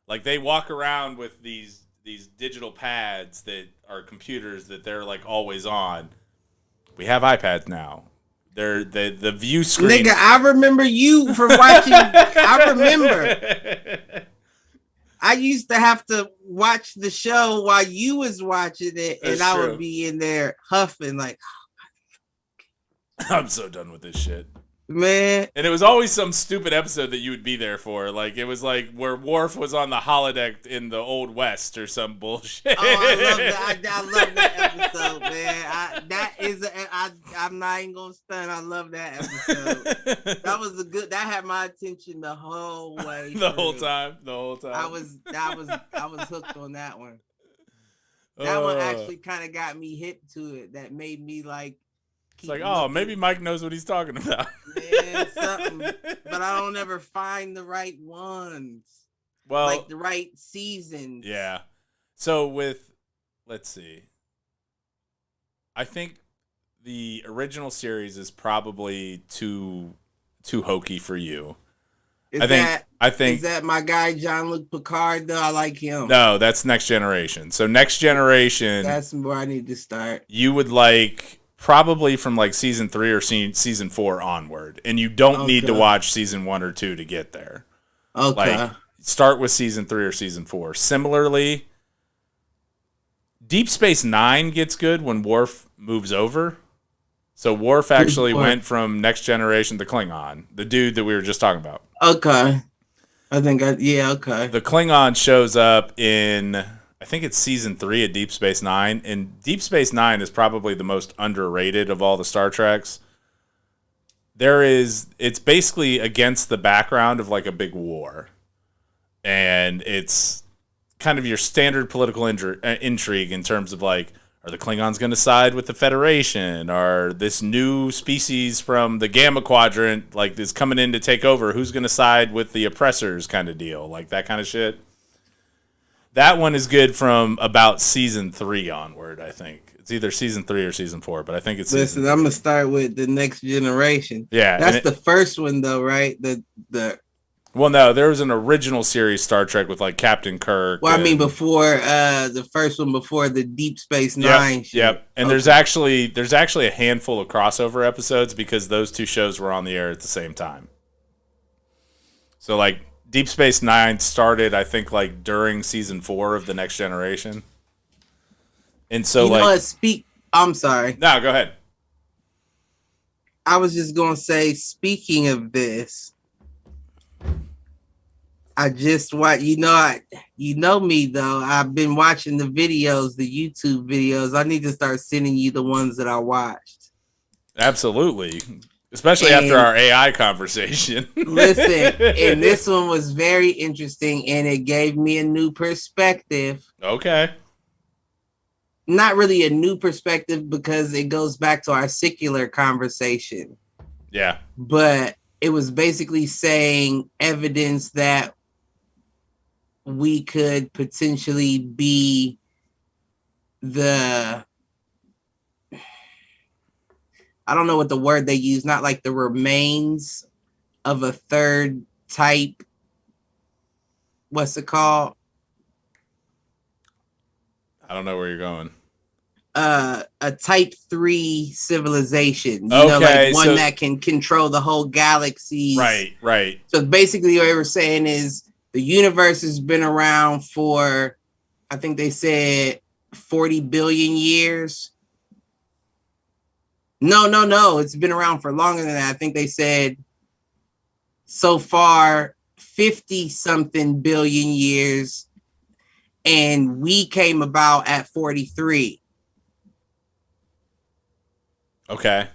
Like they walk around with these digital pads that are computers that they're like always on. We have iPads now. They're the view screen. Nigga, I remember you from watching. I remember. I used to have to watch the show while you was watching it, and I would be in there huffing like, I'm so done with this shit. Man. And it was always some stupid episode that you would be there for. Like, it was like where Worf was on the holodeck in the Old West or some bullshit. Oh, I love that. I love that episode, man. I'm not even going to stun. I love that episode. That had my attention the whole way. The whole time. I was hooked on that one. That one actually kind of got me hip to it. That made me like, it's like, oh, maybe Mike knows what he's talking about. Yeah, something. But I don't ever find the right ones. Well, like the right seasons. Yeah. So let's see. I think the original series is probably too hokey for you. I think is that my guy Jean-Luc Picard though? I like him. No, that's Next Generation. So Next Generation, that's where I need to start. You would like probably from like season 3 or season 4 onward, and you don't need to watch season 1 or 2 to get there. Okay. Like, start with season 3 or season 4. Similarly, Deep Space Nine gets good when Worf moves over. So Worf actually went from Next Generation to Klingon, the dude that we were just talking about. Okay. Okay. The Klingon shows up in, I think it's season 3 of Deep Space Nine, and Deep Space Nine is probably the most underrated of all the Star Treks. It's basically against the background of like a big war, and it's kind of your standard political intrigue in terms of like, are the Klingons going to side with the Federation? Are this new species from the Gamma Quadrant like is coming in to take over? Who's going to side with the oppressors? Kind of deal, like that kind of shit. That one is good from about season 3 onward. I think it's either season 3 or season 4, but I think it's. Listen, I'm gonna start with the Next Generation. Yeah, that's the first one though, right? The Well, no, there was an original series Star Trek with like Captain Kirk. Well, I mean, before the first one, before the Deep Space Nine. Yep. And there's actually a handful of crossover episodes because those two shows were on the air at the same time. So like Deep Space Nine started, I think, like during season 4 of the Next Generation. And so I'm sorry. No, go ahead. I was just gonna say, speaking of this. I just watch, you know me though. I've been watching the videos, the YouTube videos. I need to start sending you the ones that I watched. Absolutely. Especially after our AI conversation. Listen, and this one was very interesting and it gave me a new perspective. Okay. Not really a new perspective because it goes back to our secular conversation. Yeah. But it was basically saying evidence that we could potentially be I don't know what the word they use, not like the remains of a third type. What's it called? I don't know where you're going. A type 3 civilization, like one that can control the whole galaxy. Right. So basically what they were saying is the universe has been around for, I think they said 40 billion years. No. It's been around for longer than that. I think they said so far 50 something billion years. And we came about at 43. Okay.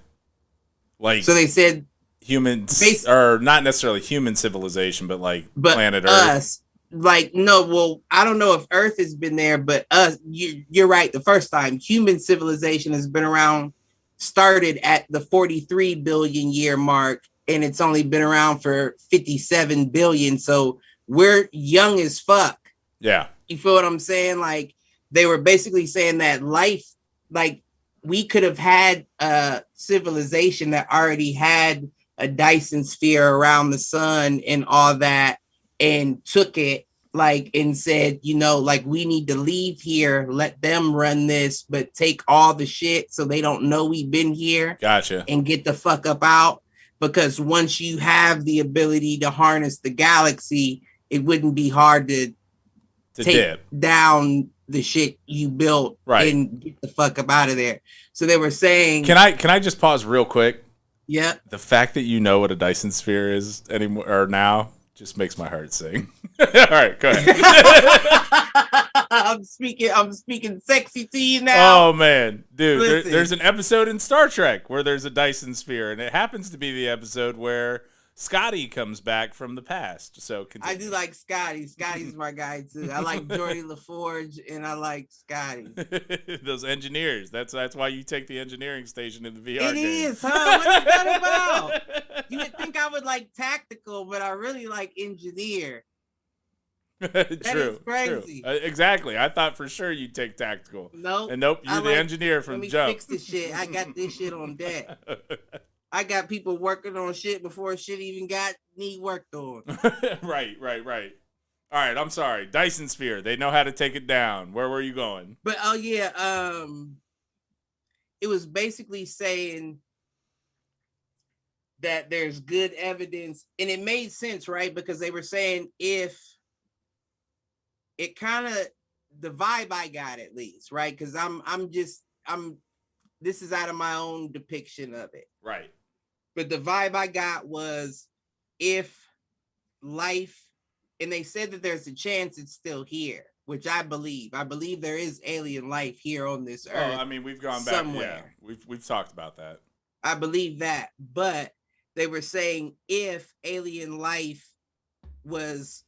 Like, so they said humans, or not necessarily human civilization, but planet Earth. Us, I don't know if Earth has been there, but us, you're right. The first time human civilization has been around, started at the 43 billion year mark, and it's only been around for 57 billion. So we're young as fuck. Yeah. You feel what I'm saying? Like, they were basically saying that life, like, we could have had a civilization that already had a Dyson sphere around the sun and all that, and took it, like, and said, we need to leave here, let them run this, but take all the shit so they don't know we've been here. Gotcha. And get the fuck up out. Because once you have the ability to harness the galaxy, it wouldn't be hard to take dip down the shit you built, right, and get the fuck up out of there. So they were saying, can I just pause real quick? Yeah. The fact that you know what a Dyson sphere is anymore or now just makes my heart sing. All right, go ahead. I'm speaking sexy to you now. Oh man, dude, there's an episode in Star Trek where there's a Dyson sphere, and it happens to be the episode where Scotty comes back from the past. So continue. I do like Scotty. Scotty's my guy too. I like Geordi LaForge and I like Scotty. Those engineers. That's why you take the engineering station in the VR game. It is, huh? What is that about? You would think I would like tactical, but I really like engineer. That is crazy. True. Exactly. I thought for sure you'd take tactical. Nope. And nope, you're the engineer from jump. Let me fix this shit. I got this shit on deck. I got people working on shit before shit even got me worked on. Right. All right, I'm sorry. Dyson sphere. They know how to take it down. Where were you going? But it was basically saying that there's good evidence, and it made sense, right? Because they were saying if it kind of the vibe I got at least, right? Because I'm this is out of my own depiction of it. Right. But the vibe I got was if life, and they said that there's a chance it's still here, which I believe. I believe there is alien life here on this earth. Oh, I mean, we've gone back somewhere. Yeah, we've talked about that. I believe that, but they were saying if alien life was,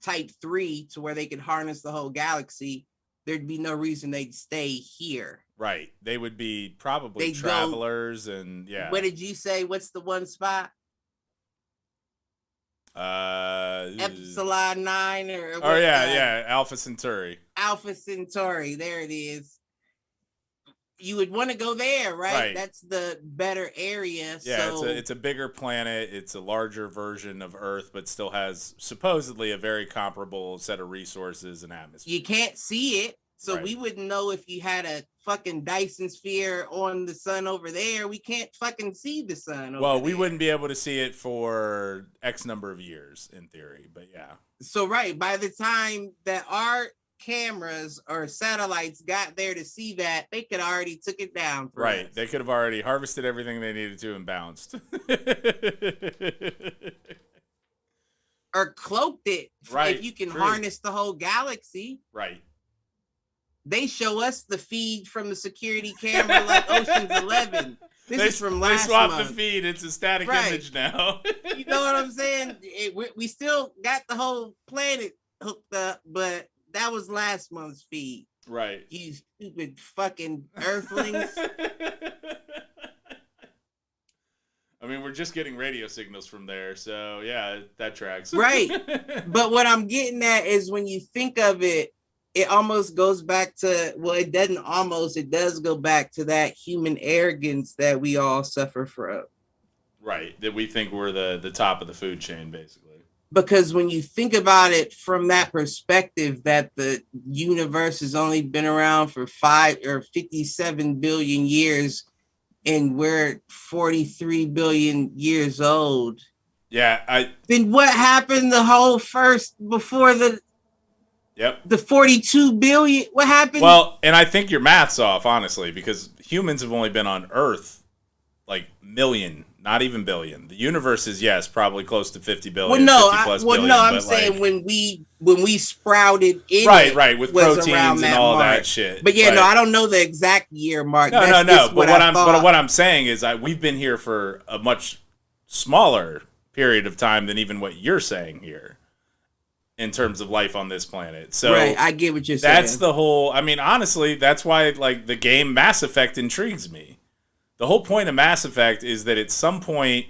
type 3 to where they could harness the whole galaxy, there'd be no reason they'd stay here. Right. They would be probably travelers and yeah. What did you say? What's the one spot? Epsilon 9 or yeah, Alpha Centauri. Alpha Centauri, there it is. You would want to go there, right? That's the better area. Yeah, so it's a bigger planet. It's a larger version of Earth, but still has supposedly a very comparable set of resources and atmosphere. You can't see it, so we wouldn't know if you had a fucking Dyson sphere on the sun over there. We can't fucking see the sun. Well, we wouldn't be able to see it for X number of years, in theory, but yeah. So by the time that our cameras or satellites got there to see that, they could already took it down for us. They could have already harvested everything they needed to and bounced. Or cloaked it. If you can harness the whole galaxy. Right. They show us the feed from the security camera like Ocean's 11. This is from last month. They swapped the feed. It's a static image now. You know what I'm saying? We still got the whole planet hooked up, but that was last month's feed. Right. You stupid fucking earthlings. I mean, we're just getting radio signals from there, so yeah, that tracks. Right. But what I'm getting at is when you think of it, it almost goes back to, it doesn't almost, it does go back to that human arrogance that we all suffer from. Right. That we think we're the top of the food chain, basically. Because when you think about it from that perspective, that the universe has only been around for 5 or 57 billion years, and we're 43 billion years old. Yeah, then what happened before the 42 billion? What happened? Well, and I think your math's off, honestly, because humans have only been on Earth like million, not even billion. The universe is probably close to 50 billion. I'm saying when we sprouted in right with proteins and all that shit. But I don't know the exact year mark. No. But what I'm saying is we've been here for a much smaller period of time than even what you're saying here in terms of life on this planet. So I get what you're saying. That's the whole. I mean, honestly, that's why the game Mass Effect intrigues me. The whole point of Mass Effect is that at some point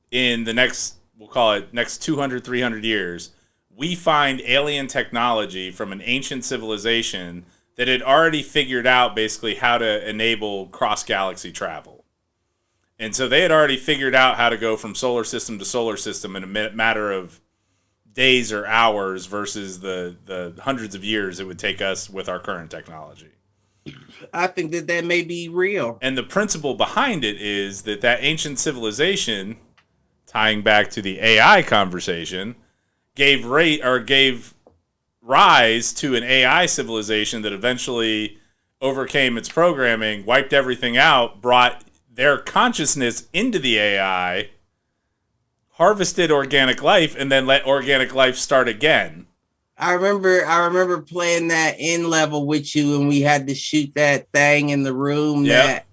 in the next, we'll call it next 200, 300 years, we find alien technology from an ancient civilization that had already figured out basically how to enable cross-galaxy travel. And so they had already figured out how to go from solar system to solar system in a matter of days or hours versus the hundreds of years it would take us with our current technology. I think that may be real. And the principle behind it is that ancient civilization, tying back to the AI conversation, gave rise to an AI civilization that eventually overcame its programming, wiped everything out, brought their consciousness into the AI, harvested organic life, and then let organic life start again. I remember playing that in level with you, and we had to shoot that thing in the room that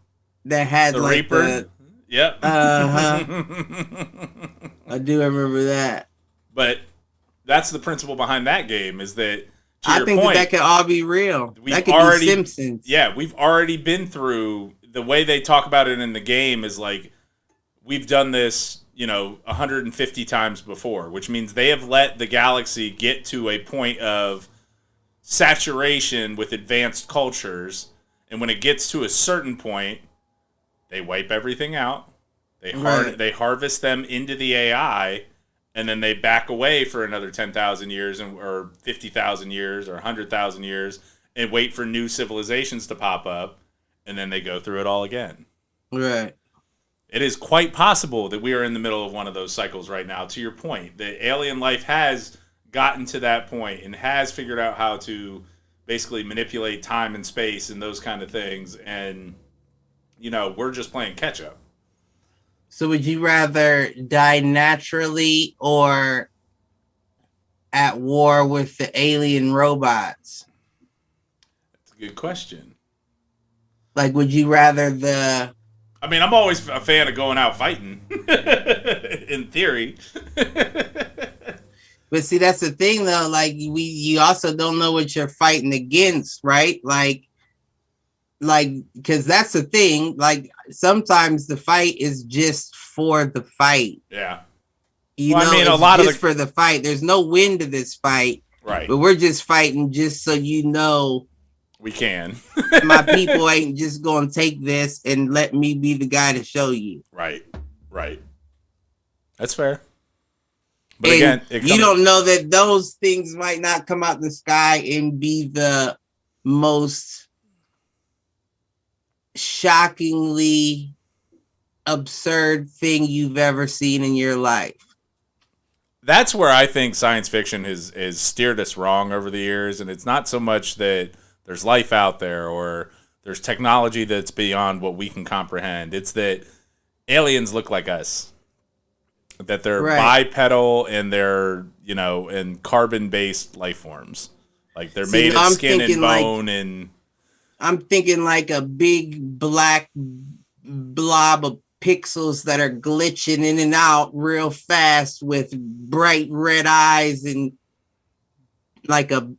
had the Reaper. Yep. I do remember that. But that's the principle behind that game, is that I think that could all be real. That could be Simpsons. Yeah, we've already been through, the way they talk about it in the game is like, we've done this 150 times before, which means they have let the galaxy get to a point of saturation with advanced cultures, and when it gets to a certain point, they wipe everything out. They harvest them into the AI, and then they back away for another 10,000 years or 50,000 years or 100,000 years and wait for new civilizations to pop up. and then they go through it all again. Right. It is quite possible that we are in the middle of one of those cycles right now. To your point, that alien life has gotten to that point and has figured out how to basically manipulate time and space and those kind of things. And, we're just playing catch up. So would you rather die naturally or at war with the alien robots? That's a good question. Like, would you rather I'm always a fan of going out fighting, in theory. But see, that's the thing, though. Like, you also don't know what you're fighting against, right? Like, because that's the thing. Like, sometimes the fight is just for the fight. Yeah. A lot of for the fight. There's no win to this fight, right? But we're just fighting just so we can. My people ain't just gonna take this and let me be the guy to show you. Right. That's fair. But again, you don't know that those things might not come out the sky and be the most shockingly absurd thing you've ever seen in your life. That's where I think science fiction has steered us wrong over the years, and it's not so much that there's life out there or there's technology that's beyond what we can comprehend. It's that aliens look like us. That they're bipedal and they're, and carbon-based life forms. Like they're made of skin and bone and... I'm thinking like a big black blob of pixels that are glitching in and out real fast with bright red eyes and like some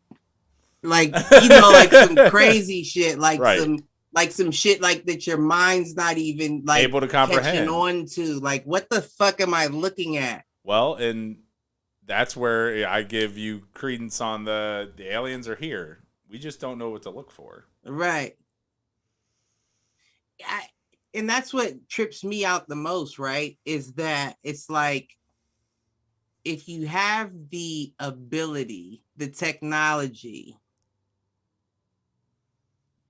crazy shit, like some shit like that your mind's not even like able to comprehend. Catching on to. Like, what the fuck am I looking at? Well, and that's where I give you credence on the aliens are here. We just don't know what to look for. Right. And that's what trips me out the most, right? Is that it's like, if you have the ability, the technology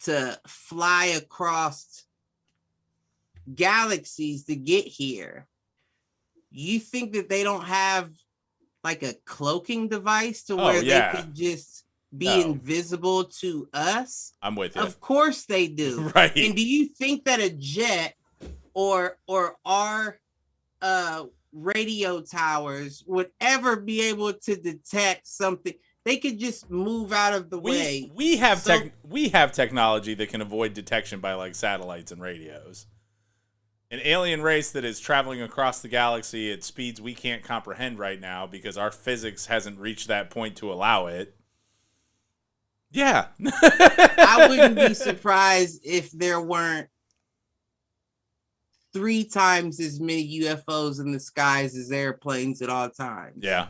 to fly across galaxies to get here, you think that they don't have like a cloaking device to where they could just be invisible to us? I'm with you. Of course they do. Right. And do you think that a jet or our radio towers would ever be able to detect something? They could just move out of the way. We have technology that can avoid detection by like satellites and radios. An alien race that is traveling across the galaxy at speeds we can't comprehend right now because our physics hasn't reached that point to allow it. Yeah. I wouldn't be surprised if there weren't 3 times as many UFOs in the skies as airplanes at all times. Yeah.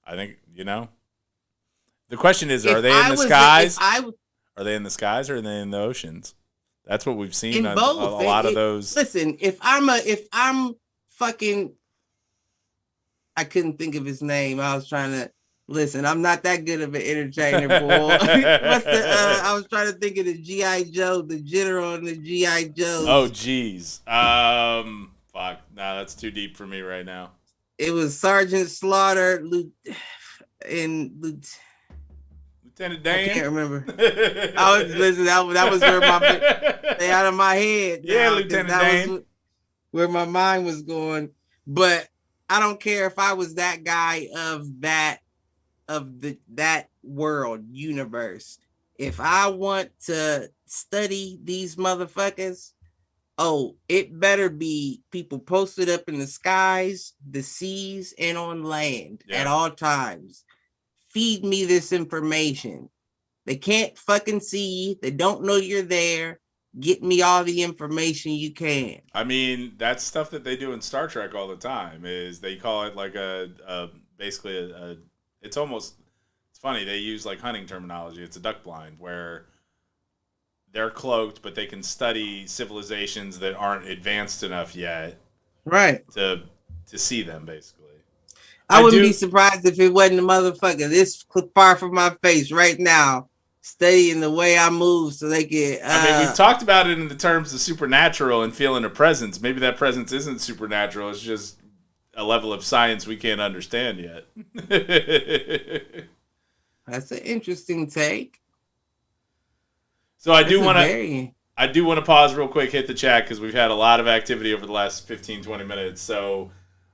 I think, the question is, are they in the skies? Are they in the skies or are they in the oceans? That's what we've seen on a lot of those. Listen, if I'm fucking, I couldn't think of his name. I was trying to listen. I'm not that good of an entertainer, boy. I was trying to think of the G.I. Joe, the general and the G.I. Joe. Oh, geez. Fuck. No, that's too deep for me right now. It was Sergeant Slaughter and Lieutenant Dan. I can't remember. I was listening. That was where stay out of my head. Yeah, Lieutenant Dan. Where my mind was going. But I don't care if I was that guy of that world universe. If I want to study these motherfuckers, it better be people posted up in the skies, the seas, and on land at all times. Feed me this information. They can't fucking see you. They don't know you're there. Get me all the information you can. I mean, that's stuff that they do in Star Trek all the time. Is they call it like it's funny. They use like hunting terminology. It's a duck blind where they're cloaked, but they can study civilizations that aren't advanced enough yet, right? To see them, basically. I wouldn't be surprised if it wasn't a motherfucker this far from my face right now, studying the way I move so they can. I mean, we've talked about it in the terms of supernatural and feeling a presence. Maybe that presence isn't supernatural. It's just a level of science we can't understand yet. That's an interesting take. So I do want to pause real quick, hit the chat, because we've had a lot of activity over the last 15, 20 minutes. So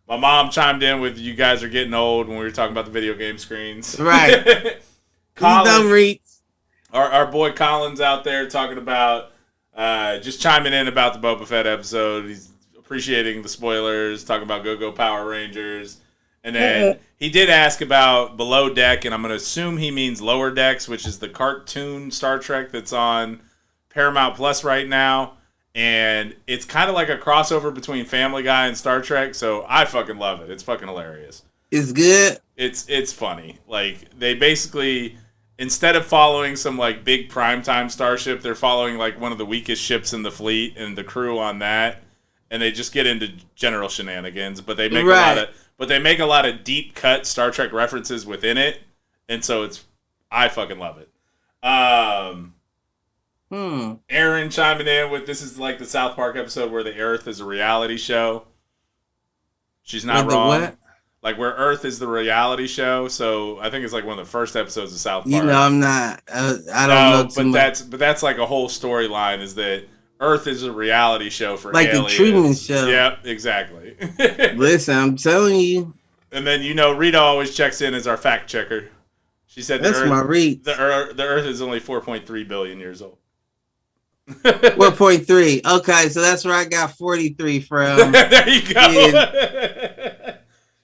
my mom chimed in with, you guys are getting old, when we were talking about the video game screens. Right. Colin, our boy Colin's out there talking about, just chiming in about the Boba Fett episode. He's appreciating the spoilers, talking about Go Power Rangers. And then he did ask about Below Deck, and I'm going to assume he means Lower Decks, which is the cartoon Star Trek that's on Paramount Plus right now. And it's kind of like a crossover between Family Guy and Star Trek, so I fucking love it. It's fucking hilarious. It's good. It's funny. Like, they basically, instead of following some like big primetime starship, they're following like one of the weakest ships in the fleet and the crew on that, and they just get into general shenanigans. But they make a lot of deep cut Star Trek references within it, and so I fucking love it. Aaron chiming in with, this is like the South Park episode where the Earth is a reality show. She's not wrong. What? Like, where Earth is the reality show. So I think it's like one of the first episodes of South Park. You know, I'm not. I don't know. But that's like a whole storyline, is that Earth is a reality show for like aliens. The Truman Show. Yep, exactly. Listen, I'm telling you. And then, you know, Rita always checks in as our fact checker. She said that's my read. The Earth is only 4.3 billion years old. 4.3. Okay, so that's where I got 43 from. There you go.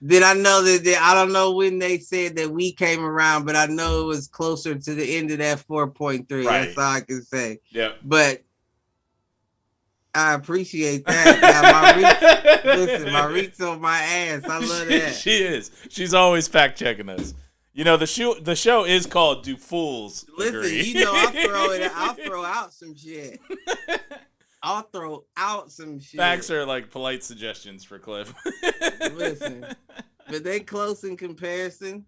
Then I know that I don't know when they said that we came around, but I know it was closer to the end of that 4.3. Right. That's all I can say. Yep. But I appreciate that. Now, my reach on my ass. I love that. She is. She's always fact checking us. You know, the show is called Do Fools Listen, Agree? You know, I'll throw out some shit. I'll throw out some shit. Facts are like polite suggestions for Cliff. Listen, but they close in comparison.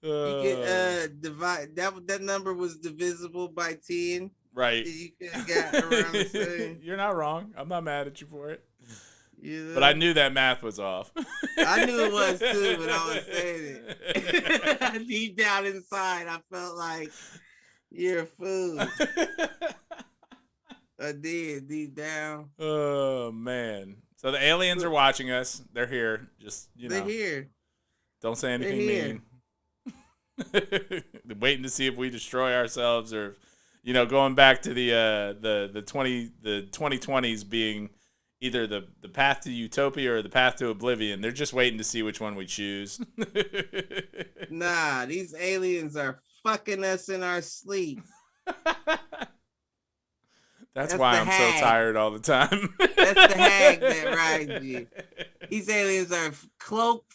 You could divide that number was divisible by 10. Right. You could have got around the same. You're not wrong. I'm not mad at you for it. You know? But I knew that math was off. I knew it was too, but I was saying it. Deep down inside, I felt like you're a fool. I did, deep down. Oh, man. So the aliens are watching us. They're here. Just, you know. They're here. Don't say anything mean. Waiting to see if we destroy ourselves, or, you know, going back to the 2020s being either the path to utopia or the path to oblivion. They're just waiting to see which one we choose. Nah, these aliens are fucking us in our sleep. That's why I'm so tired all the time. That's the hag that rides you. These aliens are cloaked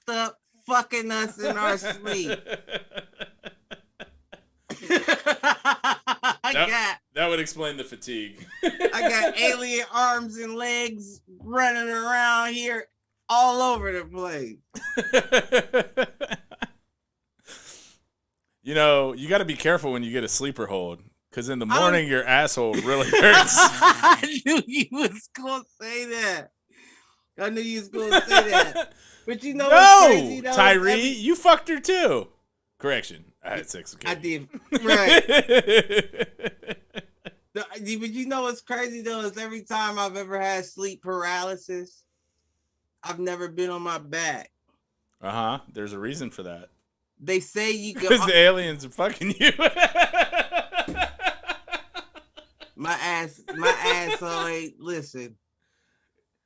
up, fucking us in our sleep. That would explain the fatigue. I got alien arms and legs running around here all over the place. You know, you got to be careful when you get a sleeper hold, because in the morning your asshole really hurts. I knew you was going to say that. But you know what's crazy, though? Tyree, you fucked her too. Correction. I had sex with Katie. I did. Right. But you know what's crazy, though, is every time I've ever had sleep paralysis, I've never been on my back. Uh-huh. There's a reason for that. They say you can... Because the aliens are fucking you. My asshole ain't... Listen.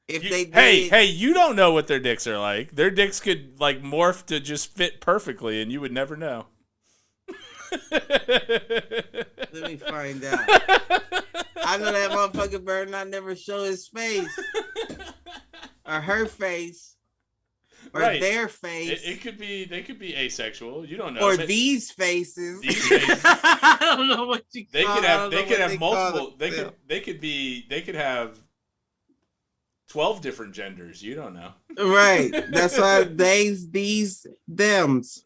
Hey, you don't know what their dicks are like. Their dicks could, like, morph to just fit perfectly, and you would never know. Let me find out. I know that motherfucker better not never show his face. Or her face. Or their face. They could be asexual. You don't know. Or these faces. I don't know what you call them. They could have multiple. They could have 12 different genders. You don't know. Right. That's why these, thems.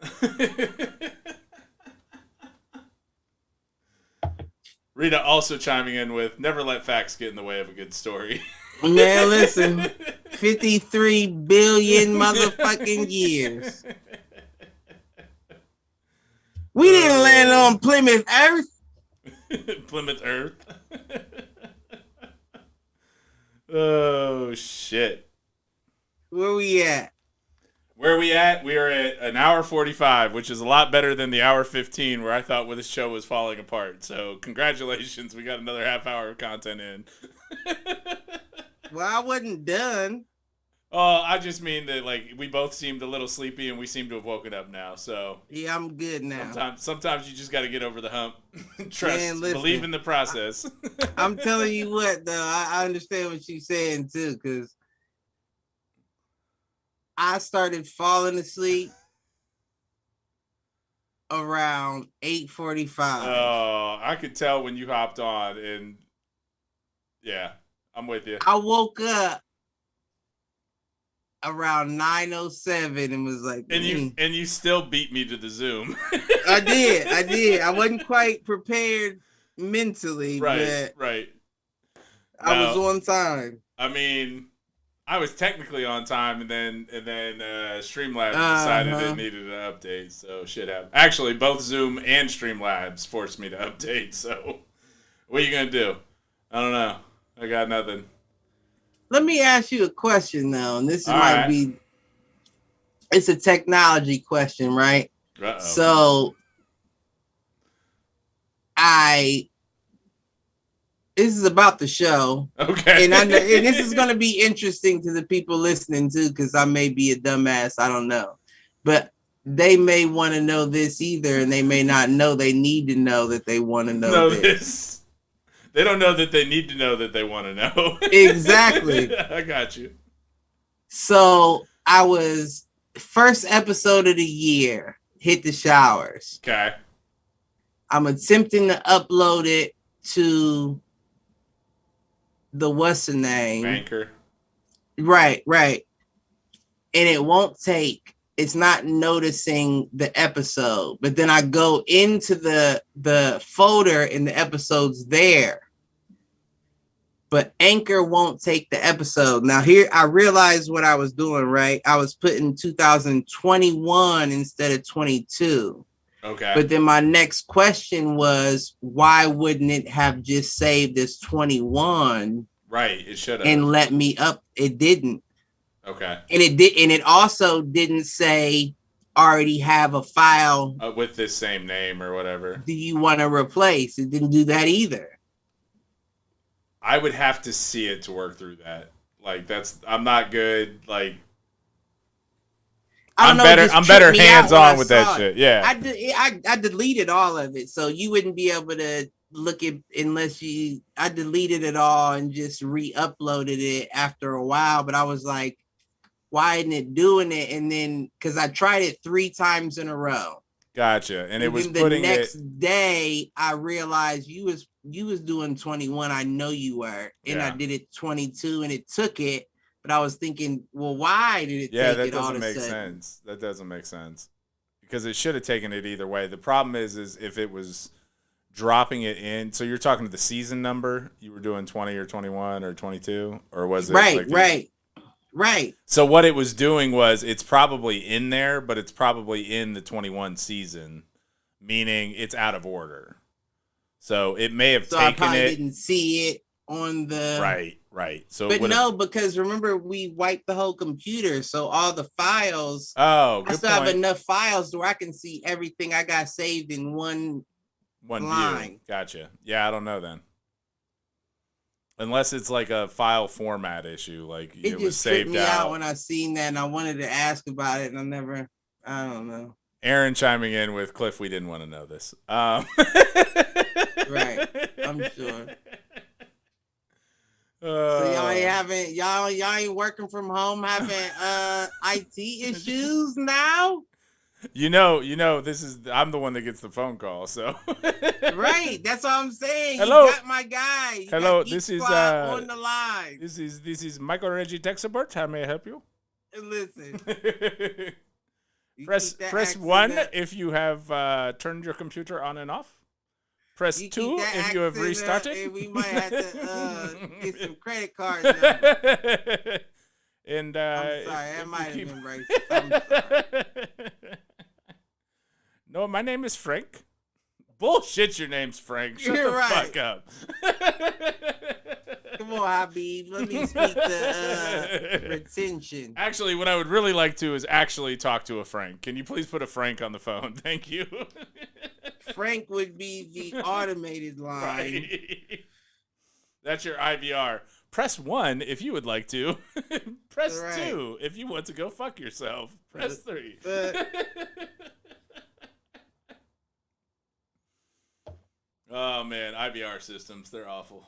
Rita also chiming in with, never let facts get in the way of a good story. Man, listen, 53 billion motherfucking years. We didn't land on Plymouth Earth. Plymouth Earth. Oh, shit. Where we at? Where are we at? We are at an hour 45, which is a lot better than the hour 15 where I thought this show was falling apart. So congratulations. We got another half hour of content in. Well, I wasn't done. Oh, I just mean that we both seemed a little sleepy and we seem to have woken up now. So yeah, I'm good now. Sometimes you just got to get over the hump. Trust, Man, listen, believe in the process. I'm telling you what, though, I understand what you're saying too, because I started falling asleep around 8:45. Oh, I could tell when you hopped on, and yeah, I'm with you. I woke up around 9:07 and was like, and you still beat me to the Zoom. I did. I wasn't quite prepared mentally, but right. I was on time. I mean, I was technically on time, and then Streamlabs decided it needed an update, so shit happened. Actually, both Zoom and Streamlabs forced me to update. So, what are you gonna do? I don't know. I got nothing. Let me ask you a question, though, and this it's a technology question, right? Uh-oh. So, this is about the show. Okay. And this is going to be interesting to the people listening, too, because I may be a dumbass. I don't know. But they may want to know this either, and they may not know they need to know that they want to know this. They don't know that they need to know that they want to know. Exactly. I got you. So I was first episode of the year, hit the showers. Okay. I'm attempting to upload it to the what's the name? Anchor. Right. And it won't take. It's not noticing the episode, but then I go into the folder and the episode's there. But Anchor won't take the episode. Now here I realized what I was doing, right? I was putting 2021 instead of 22. Okay. But then my next question was, why wouldn't it have just saved as 21? Right, it should have. And let me up. It didn't. Okay. And it did, and it also didn't say already have a file with this same name or whatever. Do you want to replace? It didn't do that either. I would have to see it to work through that. I'm not good. I'm better hands on with that shit. Yeah. I deleted all of it, so you wouldn't be able to look at unless I deleted it all and just re-uploaded it after a while. But I was like, why isn't it doing it? And then because I tried it 3 times in a row. Gotcha. And it was the next day I realized you was doing 21. I know you were. And I did it 22 and it took it. But I was thinking, well, why did it take it all of a sudden? Yeah, that doesn't make sense. That doesn't make sense. Because it should have taken it either way. The problem is if it was dropping it in. So you're talking to the season number? You were doing 20 or 21 or 22? Or was it? Right. So what it was doing was it's probably in there, but it's probably in the 21 season, meaning it's out of order. So it may have taken I probably it. Didn't see it on the right. So but no, because remember we wiped the whole computer, so all the files. Oh, good I still point. have enough files where I can see everything I got saved in one line. View. Gotcha. Yeah, I don't know then. Unless it's like a file format issue, like it was saved tripped me out out when I seen that, and I wanted to ask about it, and I don't know. Aaron chiming in with Cliff, we didn't want to know this. Right, I'm sure. So y'all ain't working from home having IT issues now? You know, I'm the one that gets the phone call, so right. That's what I'm saying. Hello, you got my guy. Hello, this is on the line. This is Michael Reggie tech support. How may I help you? Listen. Press 1 if you have turned your computer on and off. Press You 2 keep that if you have accent up, restarted. and we might have to get some credit card numbers. And I'm sorry, that if might you have been racist. I'm sorry. No, my name is Frank. Bullshit, your name's Frank. Shut You're the right. fuck up. Come on, Habib. Let me speak to retention. Actually, what I would really like to is actually talk to a Frank. Can you please put a Frank on the phone? Thank you. Frank would be the automated line. Right. That's your IVR. Press 1 if you would like to. Press 2 if you want to go fuck yourself. Press 3. Oh, man. IVR systems, they're awful.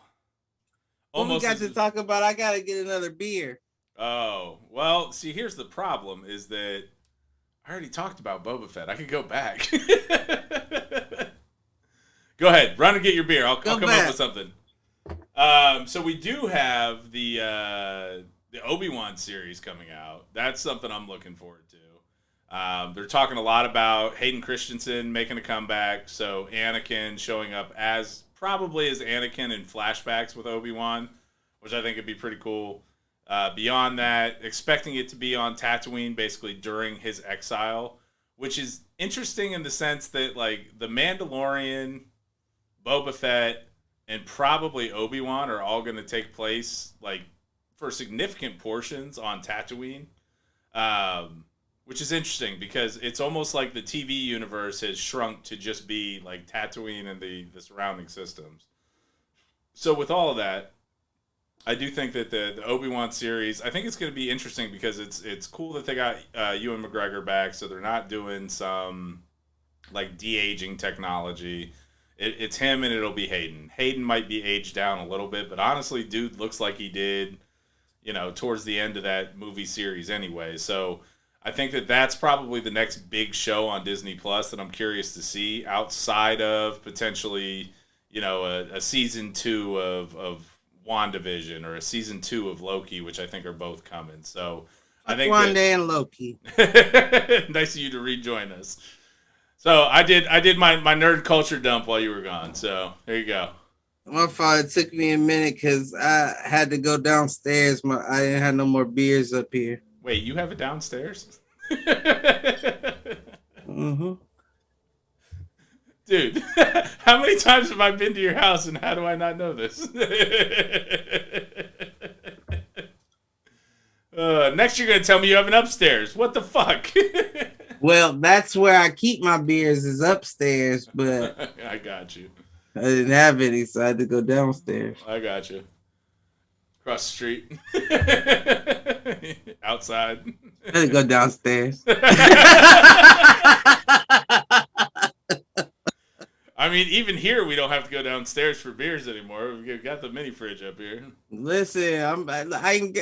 What we got to talk about? I got to get another beer. Oh, well, see, here's the problem is that I already talked about Boba Fett. I could go back. Go ahead. Run and get your beer. I'll come up with something. So we do have the Obi-Wan series coming out. That's something I'm looking forward to. They're talking a lot about Hayden Christensen making a comeback. So Anakin showing up probably as Anakin in flashbacks with Obi-Wan, which I think would be pretty cool. Beyond that, expecting it to be on Tatooine basically during his exile, which is interesting in the sense that like the Mandalorian, Boba Fett, and probably Obi-Wan are all going to take place like for significant portions on Tatooine, which is interesting because it's almost like the TV universe has shrunk to just be like Tatooine and the surrounding systems. So with all of that, I do think that the Obi-Wan series, I think it's going to be interesting because it's cool that they got Ewan McGregor back, so they're not doing some like de-aging technology. It's him and it'll be Hayden. Hayden might be aged down a little bit, but honestly, dude looks like he did, towards the end of that movie series anyway. So I think that that's probably the next big show on Disney Plus that I'm curious to see outside of potentially, a season 2 of WandaVision or a season 2 of Loki, which I think are both coming. So I think Wanda and Loki. Nice of you to rejoin us. So I did my nerd culture dump while you were gone. So there you go. My fault. It took me a minute because I had to go downstairs. I didn't have no more beers up here. Wait, you have it downstairs? Mm-hmm. Dude, how many times have I been to your house and how do I not know this? Next you're going to tell me you have an upstairs. What the fuck? Well, that's where I keep my beers is upstairs, but I got you. I didn't have any, so I had to go downstairs. I got you. Across the street. Outside. I had to go downstairs. I mean, even here, we don't have to go downstairs for beers anymore. We've got the mini fridge up here. Listen, I ain't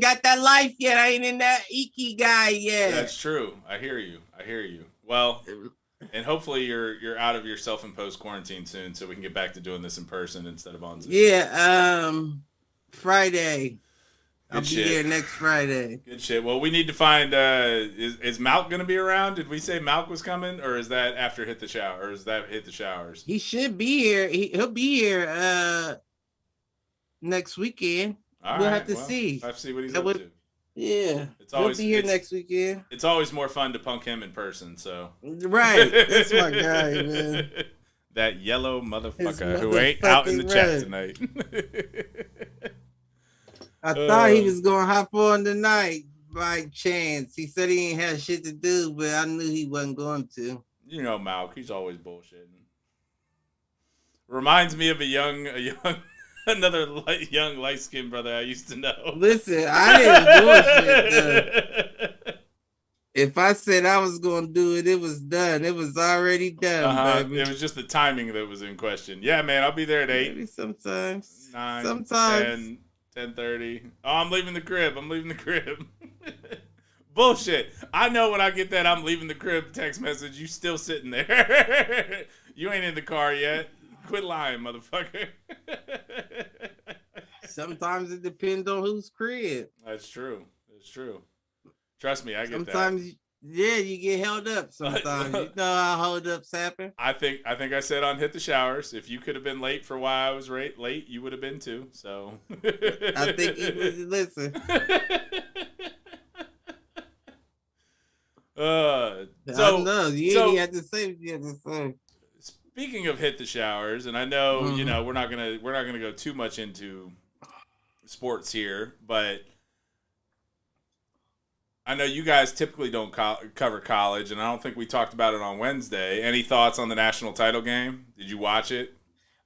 got that life yet. I ain't in that Ikigai yet. That's true. I hear you. Well, and hopefully you're out of your self-imposed quarantine soon, so we can get back to doing this in person instead of on Zoom. Yeah. Friday. I'll be shit. here next Friday. Good shit. Well, we need to find. Is Malk going to be around? Did we say Malk was coming, or is that after Hit the Shower? Or is that Hit the Showers? He should be here. He'll be here next weekend. We'll have to see. I have to see what he's up to. Yeah, he'll be here next weekend. It's always more fun to punk him in person. So right, that's my guy, man. That yellow motherfucker who ain't out in the chat tonight. I thought he was going to hop on tonight by chance. He said he ain't had shit to do, but I knew he wasn't going to. You know Malk, he's always bullshitting. Reminds me of another young light-skinned brother I used to know. Listen, I didn't bullshit. If I said I was going to do it, it was done. It was already done, baby. It was just the timing that was in question. Yeah, man, I'll be there at 8. Maybe sometimes. 9, sometimes. 10:30. Oh, I'm leaving the crib. Bullshit. I know when I get that I'm leaving the crib text message, you still sitting there. You ain't in the car yet. Quit lying, motherfucker. Sometimes it depends on whose crib. That's true. Trust me, I get sometimes that. Yeah, you get held up sometimes. You know how hold ups happen. I think I said on Hit the Showers, if you could have been late for why I was late, you would have been too. So I think you was listen. So no, you ain't have to say what you have to say. Speaking of Hit the Showers, and I know you know we're not gonna go too much into sports here, but I know you guys typically don't cover college, and I don't think we talked about it on Wednesday. Any thoughts on the national title game? Did you watch it?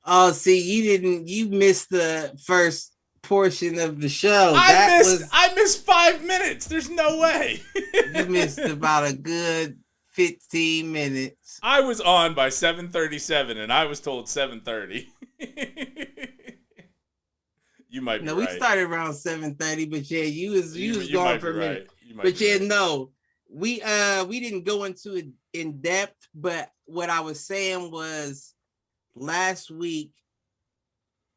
Oh, see, you missed the first portion of the show. I missed 5 minutes. There's no way. You missed about a good 15 minutes. I was on by 7:37, and I was told 7:30. You might be right. No, we started around 7:30, but yeah, you was gone for a minute. But yeah, no, we didn't go into it in depth. But what I was saying was last week.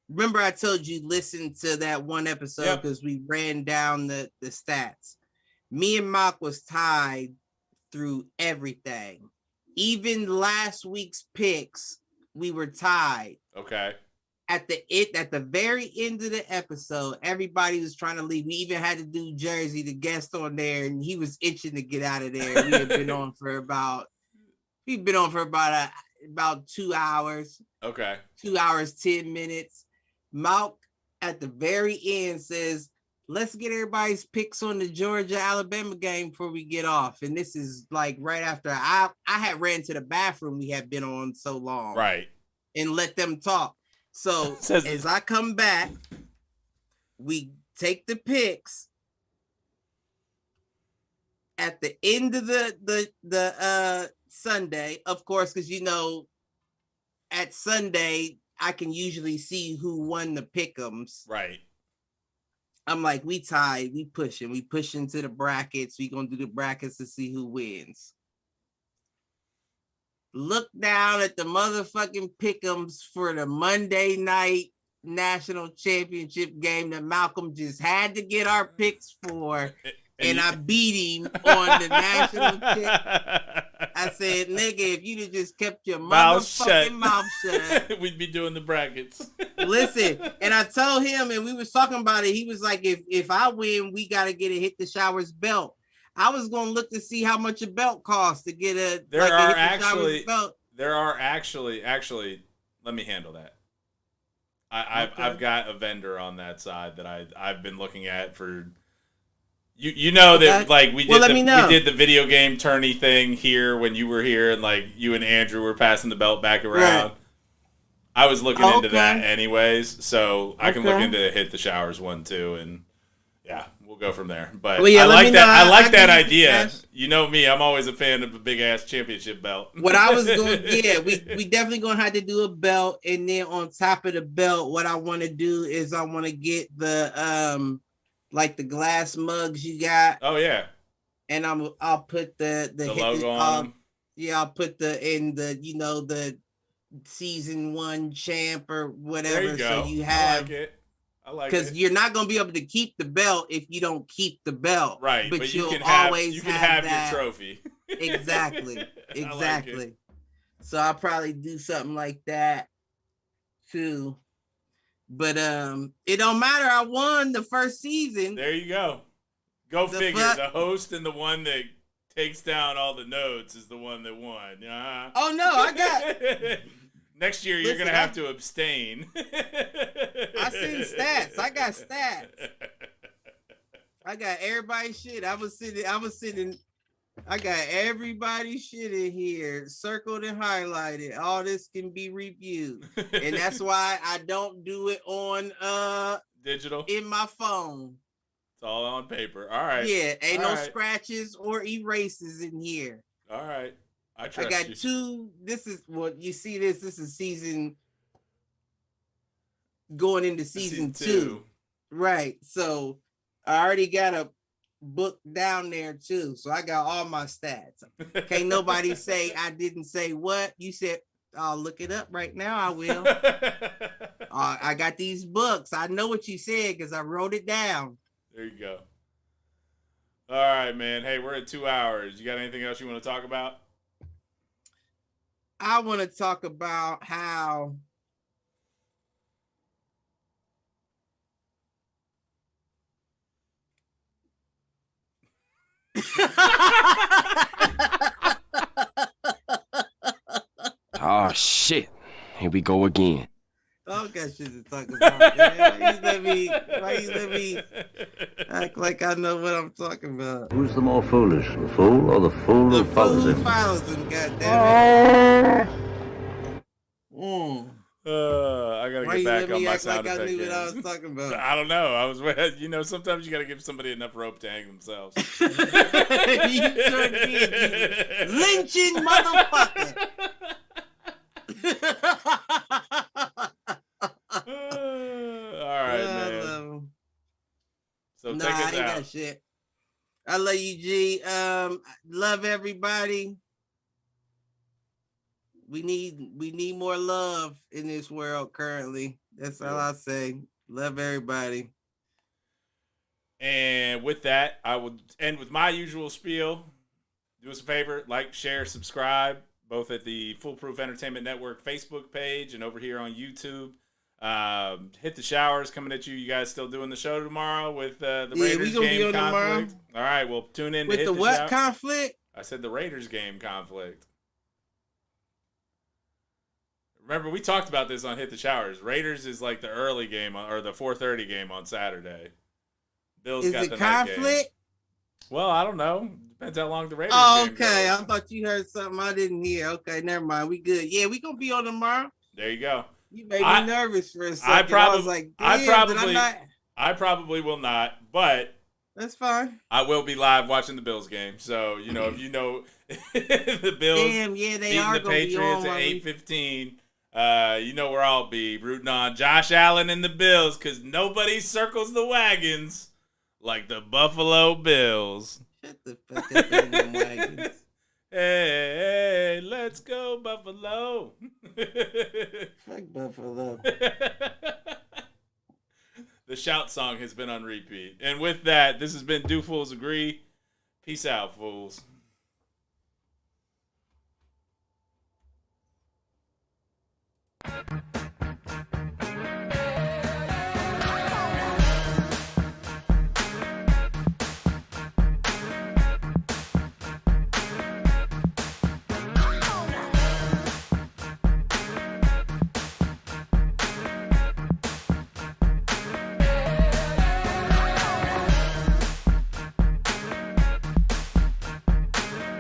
Remember, I told you listen to that one episode because we ran down the stats. Me and Mock was tied through everything. Even last week's picks, we were tied. Okay. At the very end of the episode, everybody was trying to leave. We even had to do Jersey, the guest on there, and he was itching to get out of there. We had been on for about 2 hours. Okay. 2 hours, 10 minutes. Malk at the very end says, let's get everybody's picks on the Georgia-Alabama game before we get off. And this is like right after I had ran to the bathroom. We had been on so long. Right. And let them talk. So as I come back, we take the picks at the end of the Sunday, of course, because you know at Sunday I can usually see who won the pick'ems. Right. I'm like, we tied, we pushing to the brackets. We gonna do the brackets to see who wins. Look down at the motherfucking pick'ems for the Monday night national championship game that Malcolm just had to get our picks for, and I beat him on the national championship. I said, nigga, if you'd have just kept your mouth shut, we'd be doing the brackets. Listen, and I told him, and we was talking about it. He was like, if I win, we got to get a Hit the Showers belt. I was going to look to see how much a belt costs to get a. There are actually, let me handle that. I've got a vendor on that side that I've been looking at for. You know that like we did the video game tourney thing here when you were here, and like you and Andrew were passing the belt back around. Right. I was looking into that anyways, so I can look into Hit the Showers one too, and yeah, we'll go from there. But I like that. I like that idea. You know me, I'm always a fan of a big ass championship belt. What I was going, we definitely gonna have to do a belt, and then on top of the belt, what I want to do is I want to get the like the glass mugs you got. Oh yeah. And I'll put the logo on them. Yeah, I'll put the season 1 champ or whatever. There you go. So you have I like it. Because you're not gonna be able to keep the belt if you don't keep the belt. Right. But you can have that. Your trophy. Exactly. Like so I'll probably do something like that too. But it don't matter. I won the first season. There you go. Go figure. The host and the one that takes down all the notes is the one that won. Oh no, I got. Next year you're gonna have to abstain. I seen stats. I got stats. I got everybody's shit. I was sitting. I got everybody's shit in here, circled and highlighted. All this can be reviewed. And that's why I don't do it on digital in my phone. It's all on paper. All right. Yeah, ain't no scratches or erases in here. All right. I got you. 2. This is what you see. This is season going into season 2. Right. So I already got a book down there too, so I got all my stats. Can't nobody say I didn't say what you said. I'll look it up right now. I will. I got these books. I know what you said because I wrote it down. There you go. All right, man. Hey, we're at 2 hours. You got anything else you want to talk about? I want to talk about how Oh shit. Here we go again. I don't got shit to talk about, man. Why you let me act like I know what I'm talking about? Who's the more foolish, the fool or the fool The who follows fool him? follows him, goddammit. I gotta Why get you back let on me my act sound like I effect knew what I games. was talking about? I don't know. Sometimes you gotta give somebody enough rope to hang themselves. You turned me into lynching motherfucker. All right, man. So Nah, take I us ain't out. got shit. I love you, G. Love everybody. We need more love in this world currently. That's all I say. Love everybody. And with that, I will end with my usual spiel. Do us a favor, like, share, subscribe, both at the Foolproof Entertainment Network Facebook page and over here on YouTube. Hit the showers coming at you. You guys still doing the show tomorrow with the Raiders game conflict? All right, well, tune in with to hit the what shower. conflict? I said the Raiders game conflict. Remember, we talked about this on Hit the Showers. Raiders is like the early game or the 4:30 game on Saturday. Bills Is got it the night conflict? game. Well, I don't know. Depends how long the Raiders Oh, game okay. goes. I thought you heard something I didn't hear. Okay, never mind. We good. Yeah, we gonna be on tomorrow. There you go. You made me nervous for a second. I was like, I probably will not, but that's fine. I will be live watching the Bills game. So, if you know the Bills Damn, yeah, they beating are the gonna be Patriots on at while we- 8:15, you know where I'll be rooting on Josh Allen and the Bills because nobody circles the wagons like the Buffalo Bills. Shut the fuck up in them wagons. Hey, let's go, Buffalo. Fuck Buffalo. The shout song has been on repeat. And with that, this has been Do Fools Agree. Peace out, fools.